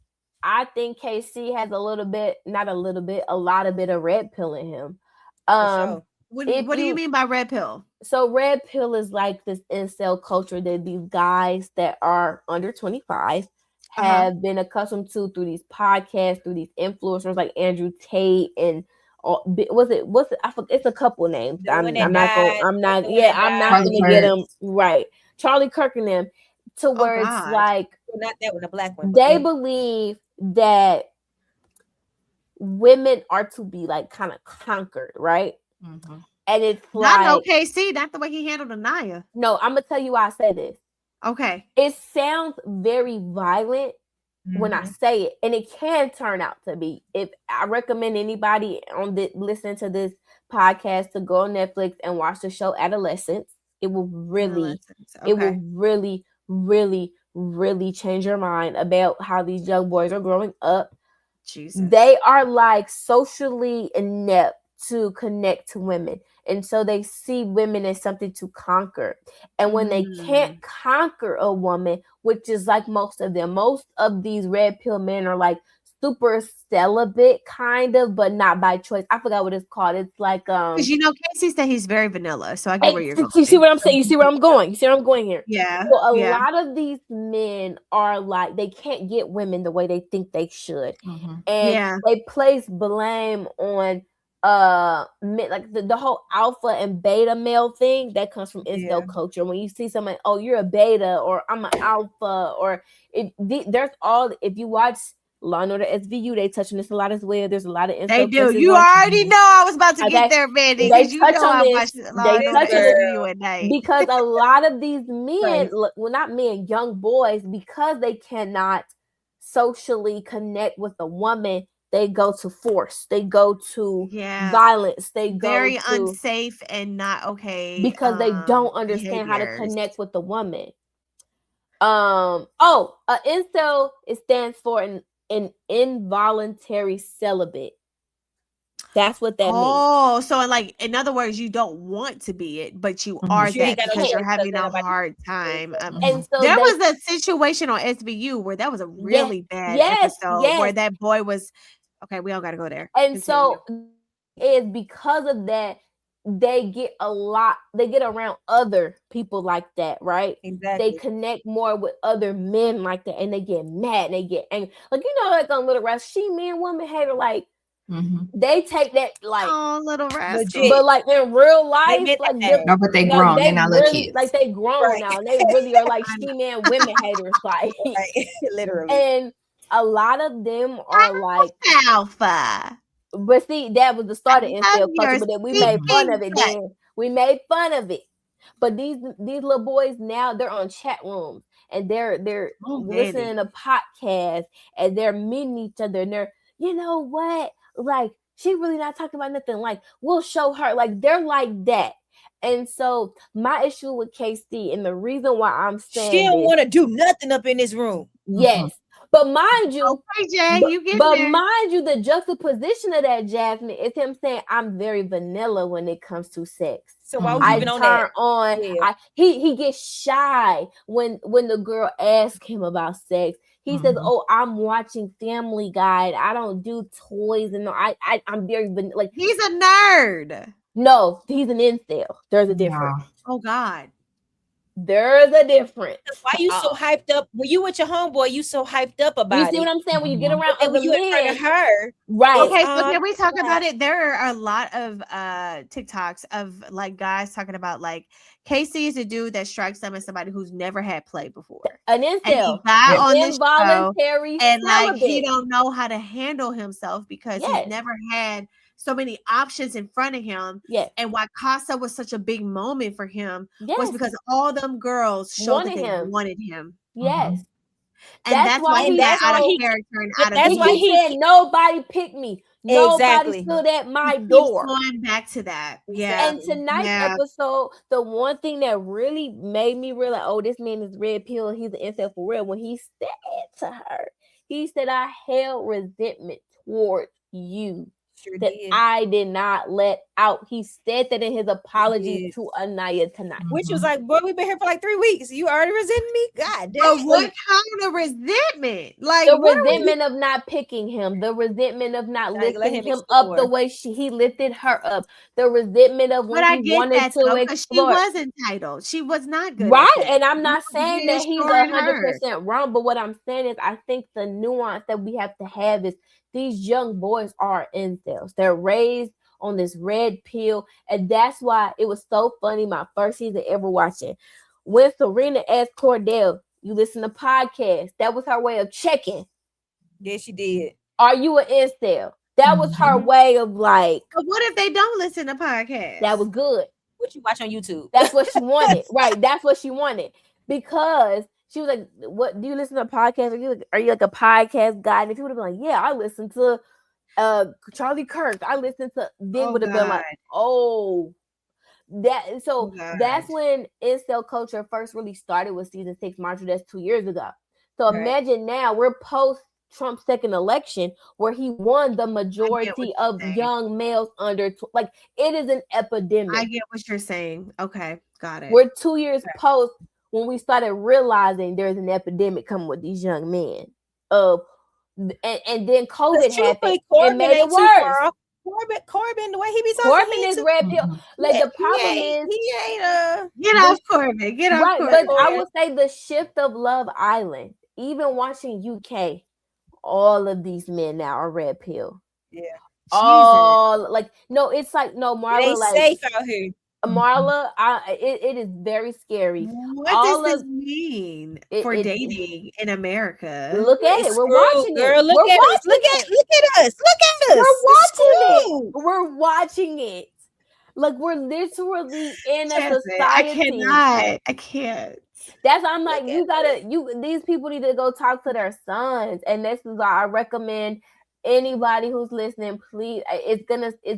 I think KC has a lot of bit of red pill in him. What do you mean by red pill? So red pill is like this incel culture that these guys that are under 25 have been accustomed to through these podcasts, through these influencers like Andrew Tate and was it? I forget, it's a couple names. I'm not gonna get them right. Charlie Kirk and them, to where it's like not that one, a black one. They believe that women are to be like kind of conquered, right? Mm-hmm. And it's not KC, not the way he handled Anaya. No, I'm gonna tell you why I say this. Okay. It sounds very violent when I say it, and it can turn out to be. If I recommend anybody listening to this podcast to go on Netflix and watch the show Adolescence, it will really, really, really change your mind about how these young boys are growing up. Jesus. They are like socially inept to connect to women. And so they see women as something to conquer. And when they can't conquer a woman, which is like most of these red pill men are like super celibate, kind of, but not by choice. I forgot what it's called. It's like because Casey said he's very vanilla, so I get where you're going. You see what I'm saying? You see where I'm going? You see where I'm going here? Yeah. So a lot of these men are like, they can't get women the way they think they should, and they place blame on like the whole alpha and beta male thing that comes from incel culture. When you see someone, oh, you're a beta, or I'm an alpha, or there's all, if you watch Law and Order SVU, they touch on this a lot as well. There's a lot of they do. You already know I was about to get there, Mandy, because you know I watch Law and Order SVU at night. Because a lot of these men, well, not men, young boys, because they cannot socially connect with a woman, they go to force. They go to violence. They go very unsafe and not okay because they don't understand how to connect with the woman. Incel, it stands for an involuntary celibate. That's what that means. Oh, so like, in other words, you don't want to be it, but you are that because you're having a hard time. And so there was a situation on SVU where that was a really bad episode where that boy was. Okay, we all got to go there. And so is because of that, they get around other people like that, right? Exactly. They connect more with other men like that, and they get mad and they get angry. Like, like on Little Rascal, she man woman hater, like they take that like Little Rascal, but like in real life, like no, but they grown, they're not little kids. Like they grown now, and they really are like she man women haters, like literally. And a lot of them are like alpha. But see, that was the start of incel culture, but then we made fun of it. Then we made fun of it. But these little boys now, they're on chat rooms and they're listening to podcasts and they're meeting each other and they're, you know what, like she really not talking about nothing. Like we'll show her. Like they're like that. And so my issue with KC and the reason why I'm saying she don't want to do nothing up in this room. Yes. But mind you, Jay, mind you, the juxtaposition of that, Jasmine, is him saying I'm very vanilla when it comes to sex. So why was you even on that? He gets shy when the girl asks him about sex. He says, "Oh, I'm watching Family Guy. I don't do toys, and I'm very like." He's a nerd. No, he's an incel. There's a difference. Oh God. There's a difference. Why you so hyped up? When you with your homeboy, you so hyped up about it. You see what I'm saying? When you get around other men, her, right? Okay, so can we talk about it? There are a lot of TikToks of like guys talking about like Casey is a dude that strikes them as somebody who's never had play before, an incel, and he got on this involuntary, and like he don't know how to handle himself because he's never had so many options in front of him. Yes. And why Casa was such a big moment for him was because all them girls showed that they wanted him. Yes. And that's why he got out of character and out of That's why he said nobody picked me. Nobody stood at my door. Going back to that. Yeah. And tonight's episode, the one thing that really made me realize, oh, this man is red pill, he's an incel for real. When he said to her, he said, I held resentment towards you. I did not let out. He said that in his apology to Anaya tonight. Which was like, boy, we've been here for like 3 weeks. You already resenting me? God damn. But what kind of resentment? Like the resentment of not picking him, the resentment of not lifting him up the way he lifted her up, the resentment of when he wanted to explore. She was entitled. She was not good. Right. And I'm not saying that he's 100% wrong, but what I'm saying is I think the nuance that we have to have is these young boys are incels. They're raised on this red pill. And that's why it was so funny my first season ever watching. When Serena asked Cordell, you listen to podcasts. That was her way of checking. Yes, she did. Are you an incel? That was her way of like. But what if they don't listen to podcasts? That was good. What you watch on YouTube? That's what she wanted. Right. That's what she wanted. Because she was like, what do you listen to podcasts? Are you like a podcast guy? And if you would have been like, yeah, I listen to Charlie Kirk. I listen to then would have been like, that's when incel culture first really started with season 6, Marjorie. That's 2 years ago. So imagine now we're post Trump's second election where he won the majority of young males under like it is an epidemic. I get what you're saying. Okay, got it. We're 2 years post when we started realizing there's an epidemic coming with these young men of and then COVID happened and made it worse. Corbin, the way he be talking, Corbin is red pill. Like the problem is he ain't get off Corbin. Get off Corbin. But I will say the shift of Love Island. Even watching UK, all of these men now are red pill. Yeah. All like no, it's like no Marla. They like safe out here. Marla, it is very scary. What does this mean for dating in America? Look at it. We're watching it. Look at us. Look at us. We're watching it. Like we're literally in a society. I can't. That's why I'm like, these people need to go talk to their sons. And this is why I recommend anybody who's listening, please. It's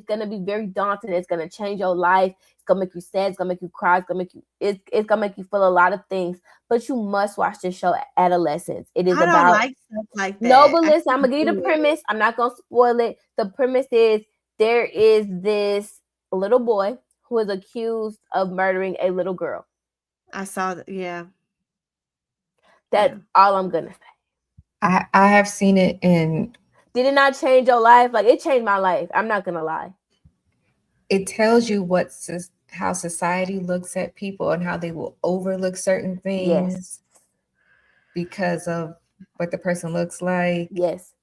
gonna be very daunting. It's gonna change your life. It's gonna make you sad. It's gonna make you cry. It's gonna make you feel a lot of things. But you must watch this show, Adolescence. It is about like stuff like that. No, but listen, I'm gonna give you the premise. I'm not gonna spoil it. The premise is there is this little boy who is accused of murdering a little girl. I saw that. Yeah. That's all I'm gonna say. I have seen it in. Did it not change your life? Like it changed my life. I'm not gonna lie. It tells you how society looks at people and how they will overlook certain things because of what the person looks like. Yes.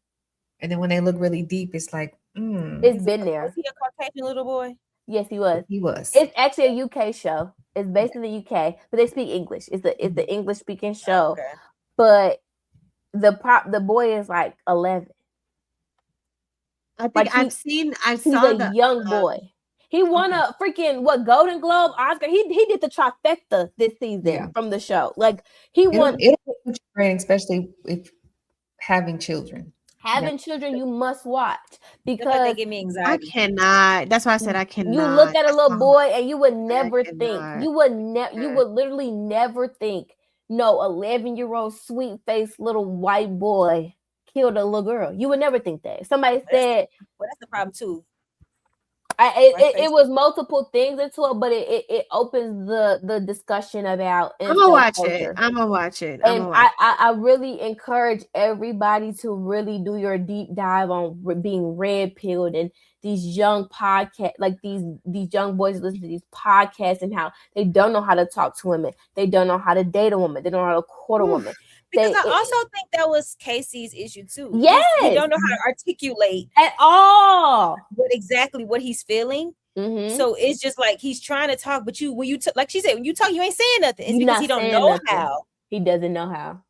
And then when they look really deep, it's like, it's been there. Was he a Caucasian little boy? Yes, he was. He was. It's actually a UK show. It's based in the UK, but they speak English. It's the English speaking show. Okay. But the boy is like 11. I think like I saw the young boy. He won a freaking Golden Globe, Oscar. He did the trifecta this season from the show. Like he won. It'll put your brain, especially if having children. Having children, you must watch because they give me anxiety. I cannot. That's why I said I cannot. You look at a little boy and you would never think. You would literally never think. No, 11-year-old sweet-faced little white boy killed a little girl. You would never think that. Somebody said, "Well, that's the problem too." It was multiple things into it, but it opens the discussion about. I'm gonna watch it. And I really encourage everybody to really do your deep dive on being red pilled and these young podcast, like these young boys listen to these podcasts and how they don't know how to talk to women, they don't know how to date a woman, they don't know how to court a woman. Because I also think that was Casey's issue too. Yes, he don't know how to articulate at all what he's feeling. Mm-hmm. So it's just like he's trying to talk, but when you like she said, when you talk, you ain't saying nothing. It's because he don't know how. He doesn't know how.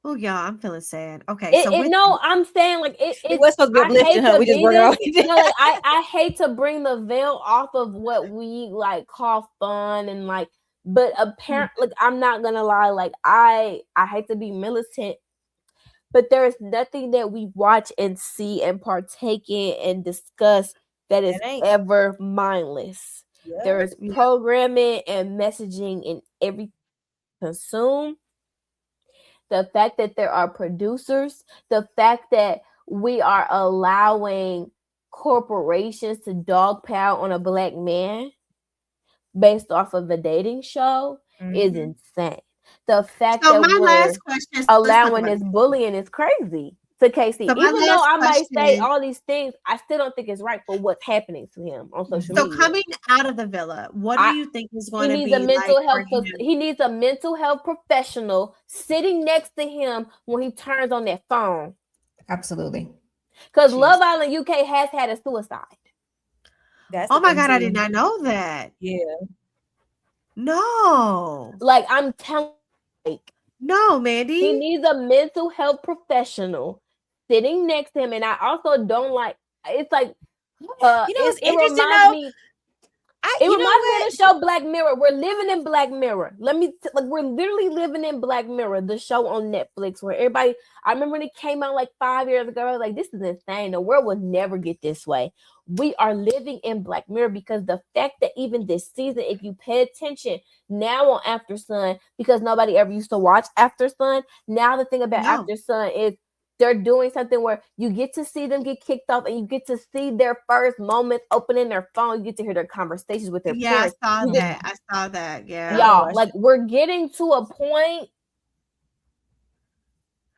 Oh, y'all, I'm feeling sad. Okay, I'm saying like it was supposed to be uplifting her. We just brought it off. I hate to bring the veil off of what we like call fun and like. But apparently, like, I'm not gonna lie, like I hate to be militant, but there is nothing that we watch and see and partake in and discuss that is ever mindless. Yeah. There is programming and messaging in every consume. The fact that there are producers, the fact that we are allowing corporations to dogpile on a black man based off of the dating show is insane. The fact that we're allowing this bullying is crazy to Casey. Even though I might say all these things, I still don't think it's right for what's happening to him on social media. So coming out of the villa, what do you think is going to be he needs a mental health professional sitting next to him when he turns on that phone. Absolutely. Because Love Island UK has had a suicide. Oh my God, I did not know that. Yeah. No. Like I'm telling you, no, Mandy. He needs a mental health professional sitting next to him. And I also don't like it's like it reminds me. It reminds me of the show Black Mirror. We're living in Black Mirror. We're literally living in Black Mirror, the show on Netflix where everybody, I remember when it came out like 5 years ago, I was like, this is insane. The world will never get this way. We are living in Black Mirror because the fact that even this season, if you pay attention now on After Sun, because nobody ever used to watch After Sun, now the thing about After Sun is they're doing something where you get to see them get kicked off and you get to see their first moments opening their phone. You get to hear their conversations with their parents. I saw that. Yeah. Y'all, like we're getting to a point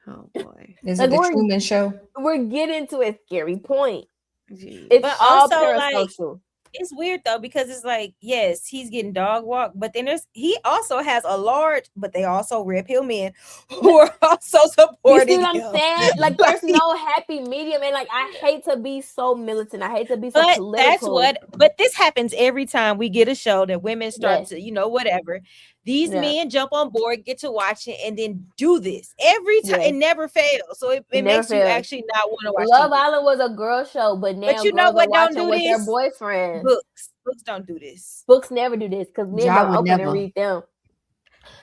Oh boy. Is it the Truman Show? We're getting to a scary point. Jeez. It's but all also parasocial. It's weird though, because it's like, yes, he's getting dog walked, but then he also has a large, but they also red pill men who are also supporting You see what I'm saying? Like there's no happy medium, and like I hate to be so militant. I hate to be so political. But this happens every time we get a show that women start to, whatever. These men jump on board, get to watch it, and then do this every time. It never fails. So it makes you actually not want to watch Love TV. Island was a girl show, but now you know what don't do with this? Their boyfriends. Books don't do this. Books never do this because men don't open and read them.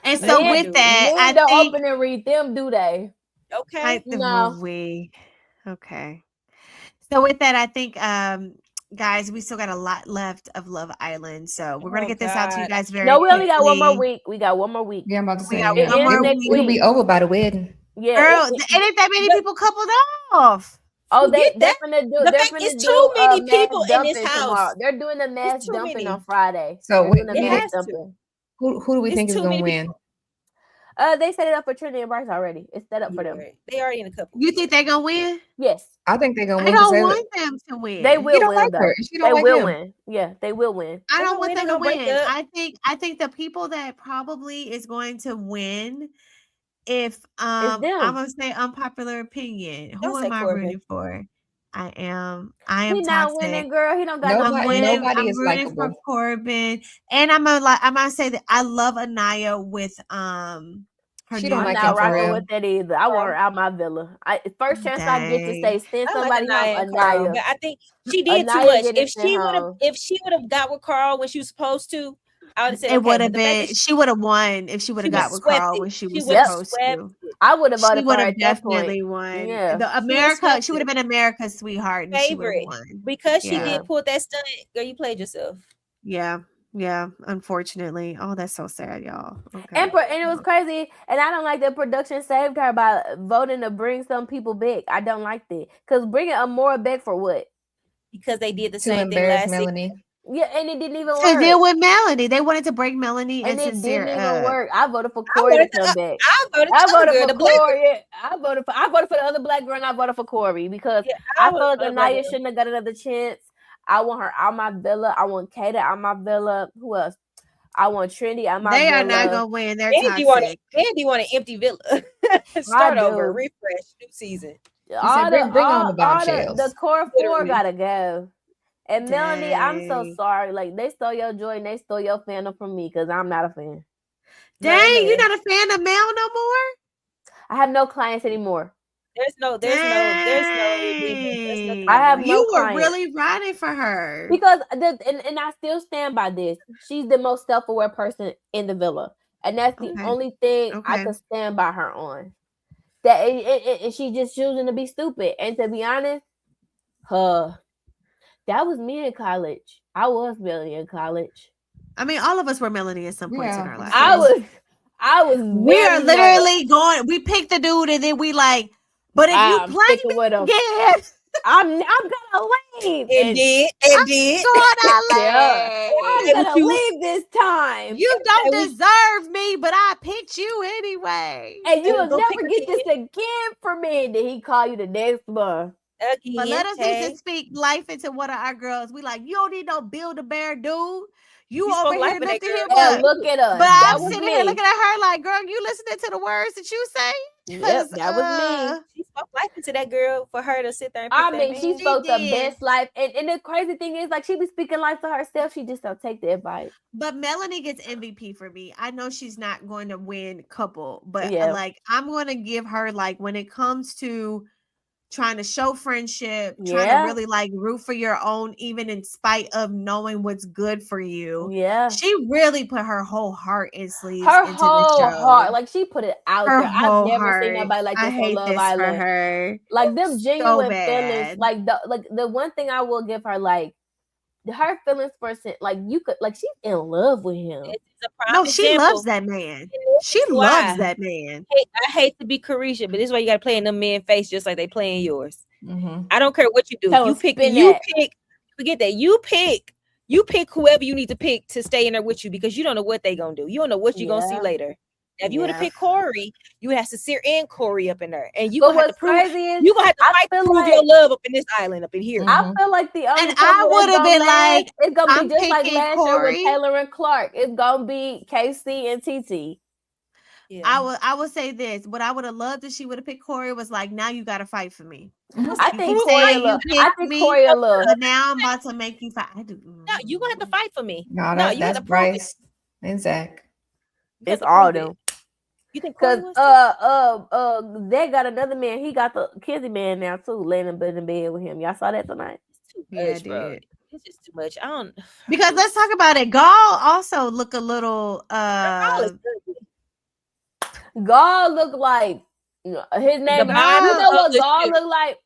And so with that, I don't open and read them, do they? Okay. No. Okay. So with that, I think guys, we still got a lot left of Love Island, so we're gonna get this out to you guys very. No, we only got one more week. We got one more week. Yeah, I'm about to say it'll be over by the wedding. Yeah, girl, it ain't that many people coupled off. Oh, they're gonna do. It's too many people in this house. Tomorrow. They're doing the mass dumping on Friday. So who do we think is gonna win? They set it up for Trinity and Bryce already. It's set up for them. They already in a couple. You think they're gonna win? Yes. I think they're gonna win. I don't want them to win. They will win. They will win. Yeah, they will win. I don't want them to win. I think the people that probably is going to win, if I'm gonna say unpopular opinion. Who am I rooting for? I am He's not winning, girl. He don't got nobody is rooting for Corbin, and I'm gonna say that I love Anaya with She don't like not rocking with that either. I want her out my villa. First chance I get to say send somebody home. Anaya. But I think she did too much. If she would have got with Carl when she was supposed to, I would have said it would have been. She would have won if she would have got with Carl when she was supposed to. I would have voted for her. She would have definitely won. Yeah, she would have been America's sweetheart and favorite because she did pull that stunt. Girl, you played yourself. Yeah, unfortunately. Oh, that's so sad, y'all. Okay. And it was crazy. And I don't like that production saved her by voting to bring some people back. I don't like that. Because bringing Amora back for what? Because they did the same thing last season. Yeah, and it didn't even work. To deal with Melanie. They wanted to break Melanie and it Sincere didn't even work. I voted for Corey to come back. I voted for Corey. I voted for the other black girl and I voted for Corey because I feel like Anaya shouldn't have got another chance. I want her out my villa. I want Kata out my villa. Who else? I want Trinity out my villa. They are not gonna win. They're toxic. Andy want an empty villa. Start over, refresh, new season. Bring on the bombshells. The core four gotta go. And Melanie, I'm so sorry. Like they stole your joy and they stole your fandom from me because I'm not a fan. Dang, you're not a fan of Mel no more? I have no clients anymore. There's no. I have no. You were really riding for her because and I still stand by this. She's the most self-aware person in the villa, and that's the only thing I could stand by her on. That and she's just choosing to be stupid. And to be honest, that was me in college. I was Melanie in college. I mean, all of us were Melanie at some points in our lives. I was. We are literally going. We picked the dude, and then we like. But if you play with him, I'm gonna leave. It did. I'm gonna leave this time. You don't deserve me, but I picked you anyway. And you will never get this again from me. Did he call you the next month? Again, but let us just speak life into one of our girls. We like, you don't need no Build-A-Bear dude. You over here looking at him. Look at us. But I'm sitting here looking at her like, girl, you listening to the words that you say? Yep, that was me. She spoke life into that girl for her to sit there and she spoke the best life. And the crazy thing is, like, she be speaking life to herself. She just don't take the advice. But Melanie gets MVP for me. I know she's not going to win couple, but like, I'm going to give her, like, when it comes to trying to show friendship, trying to really like root for your own, even in spite of knowing what's good for you. Yeah. She really put her whole heart and sleeves into the show. Heart. Like she put it out there. I've never seen nobody like this on Love Island. For her. Like them genuine feelings. Like the one thing I will give her, like her feelings for like you could like she's in love with him. No, she loves that man. She loves that man. I hate to be Carisha, but this is why you got to play in them men's face just like they play in yours. Mm-hmm. I don't care what you do. You pick. Forget that. You pick whoever you need to pick to stay in there with you because you don't know what they gonna do. You don't know what you're gonna see later. If you would have picked Corey, you would have Sincere and Corey up in there, and you gonna have to prove you gonna have to fight to prove your love up in this island up in here. I feel like the only and I would have been like, it's gonna be just like last Corey. year with Taylor and Clark. It's gonna be KC and TT. Yeah. I would say this. What I would have loved if she would have picked Corey was like, now you got to fight for me. I think Corey a little. But now I'm about to make you fight. No, you gonna have to fight for me. No, that's Bryce and Zach. It's all them. You think because they got another man. He got the Kizzy man now too, laying in bed with him. Y'all saw that tonight? It's too much, bro. It's just too much. I don't. Because let's talk about it. Gaul also look a little. Gaul look like his name. You know what Gaul look like?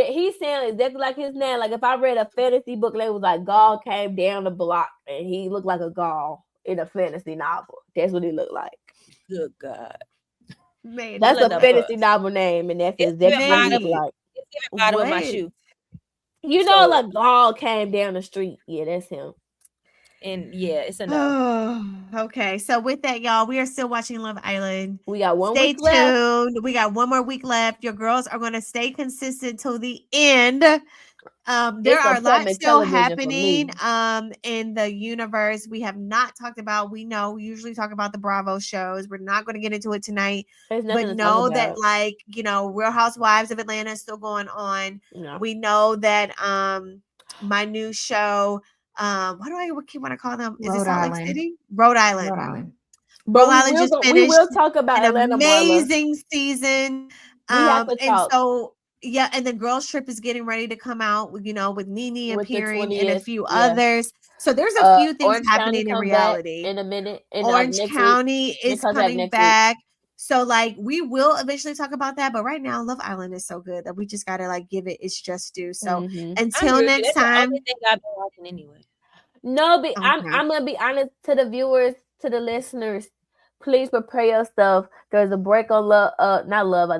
He sounded exactly like his name. Like if I read a fantasy book, it was like Gaul came down the block and he looked like a Gaul in a fantasy novel. That's what he looked like. Good God. Man, that's a fantasy novel name, and that's exactly what he looked like. It's the bottom of my shoe. You know, like Gaul came down the street. Yeah, that's him. And yeah, it's a no. Okay, so with that, y'all, we are still watching Love Island. We got one week left. Stay tuned. We got one more week left. Your girls are going to stay consistent till the end. There are a lot still happening in the universe. We have not talked about. We usually talk about the Bravo shows. We're not going to get into it tonight. But know that, like, Real Housewives of Atlanta is still going on. Yeah. We know that my new show. What do I want to call them? Is it Salt Lake City? Rhode Island. Rhode Island just finished. We will talk about an amazing season. And the girls trip is getting ready to come out. With Nene appearing and a few others. So there's a few things Orange happening in reality. In a minute, Orange County is coming back. So we will eventually talk about that, but right now Love Island is so good that we just gotta give it its just due. So until next time, the thing I've been watching anyway. No, but I'm gonna be honest to the viewers, to the listeners. Please prepare yourself. There's a break on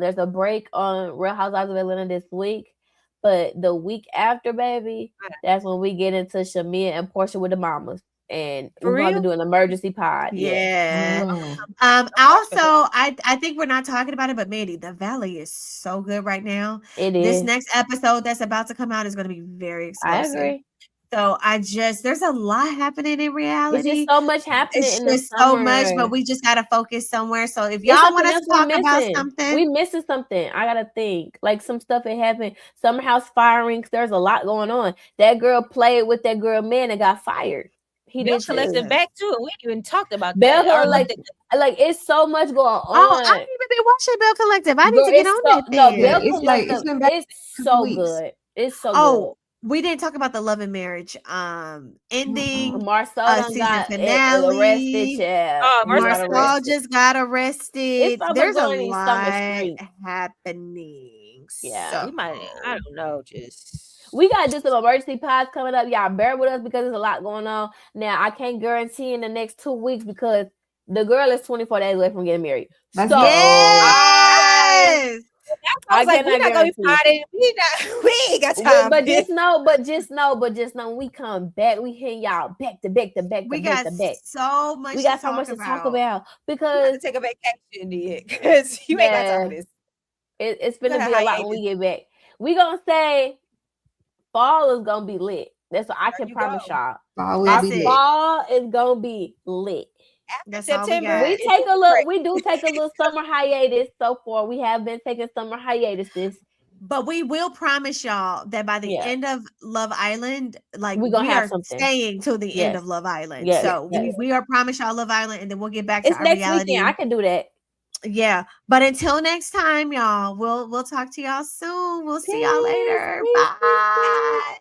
there's a break on Real Housewives of Atlanta this week, but the week after, baby, that's when we get into Shamia and Portia with the mamas. And we're going to do an emergency pod. Yeah. Also, I think we're not talking about it, but Mandy, the Valley is so good right now. It is. This next episode that's about to come out is going to be very explosive. I agree. So there's a lot happening in reality. It's just so much happening. It's just so much, but we just gotta focus somewhere. So if y'all want us to talk about something, we missing something. I gotta think. Like some stuff that happened. Summer House firings. There's a lot going on. That girl played with that girl man and got fired. He did collective back too, and we even talked about that. Like it's so much going on. Oh, I didn't even be watching Bell Collective. I need to get on that. No, Bell Collective. It's so good. It's so good. We didn't talk about the Love and Marriage ending. Marcel season finale. Arrested. Marcel just got arrested. There's a lot happening. Yeah, so. I don't know. We got just some emergency pods coming up. Y'all bear with us because there's a lot going on. Now, I can't guarantee in the next 2 weeks because the girl is 24 days away from getting married. Yes! I was like, we're not gonna be fighting. We ain't got time. But just know, when we come back, we hit y'all back to back. We got so much. We got so much to talk about because take a vacation, because you ain't got time for this. It's gonna be a lot when we get back. We gonna say fall is gonna be lit. That's what I can promise y'all. Fall is gonna be lit. That's September. We do take a little summer hiatus so far. We have been taking summer hiatuses. But we will promise y'all that by the end of Love Island, we are staying till the end of Love Island. So we are promise y'all Love Island, and then we'll get back to our next reality. Weekend. I can do that. Yeah. But until next time, y'all, we'll talk to y'all soon. We'll see y'all later. Bye.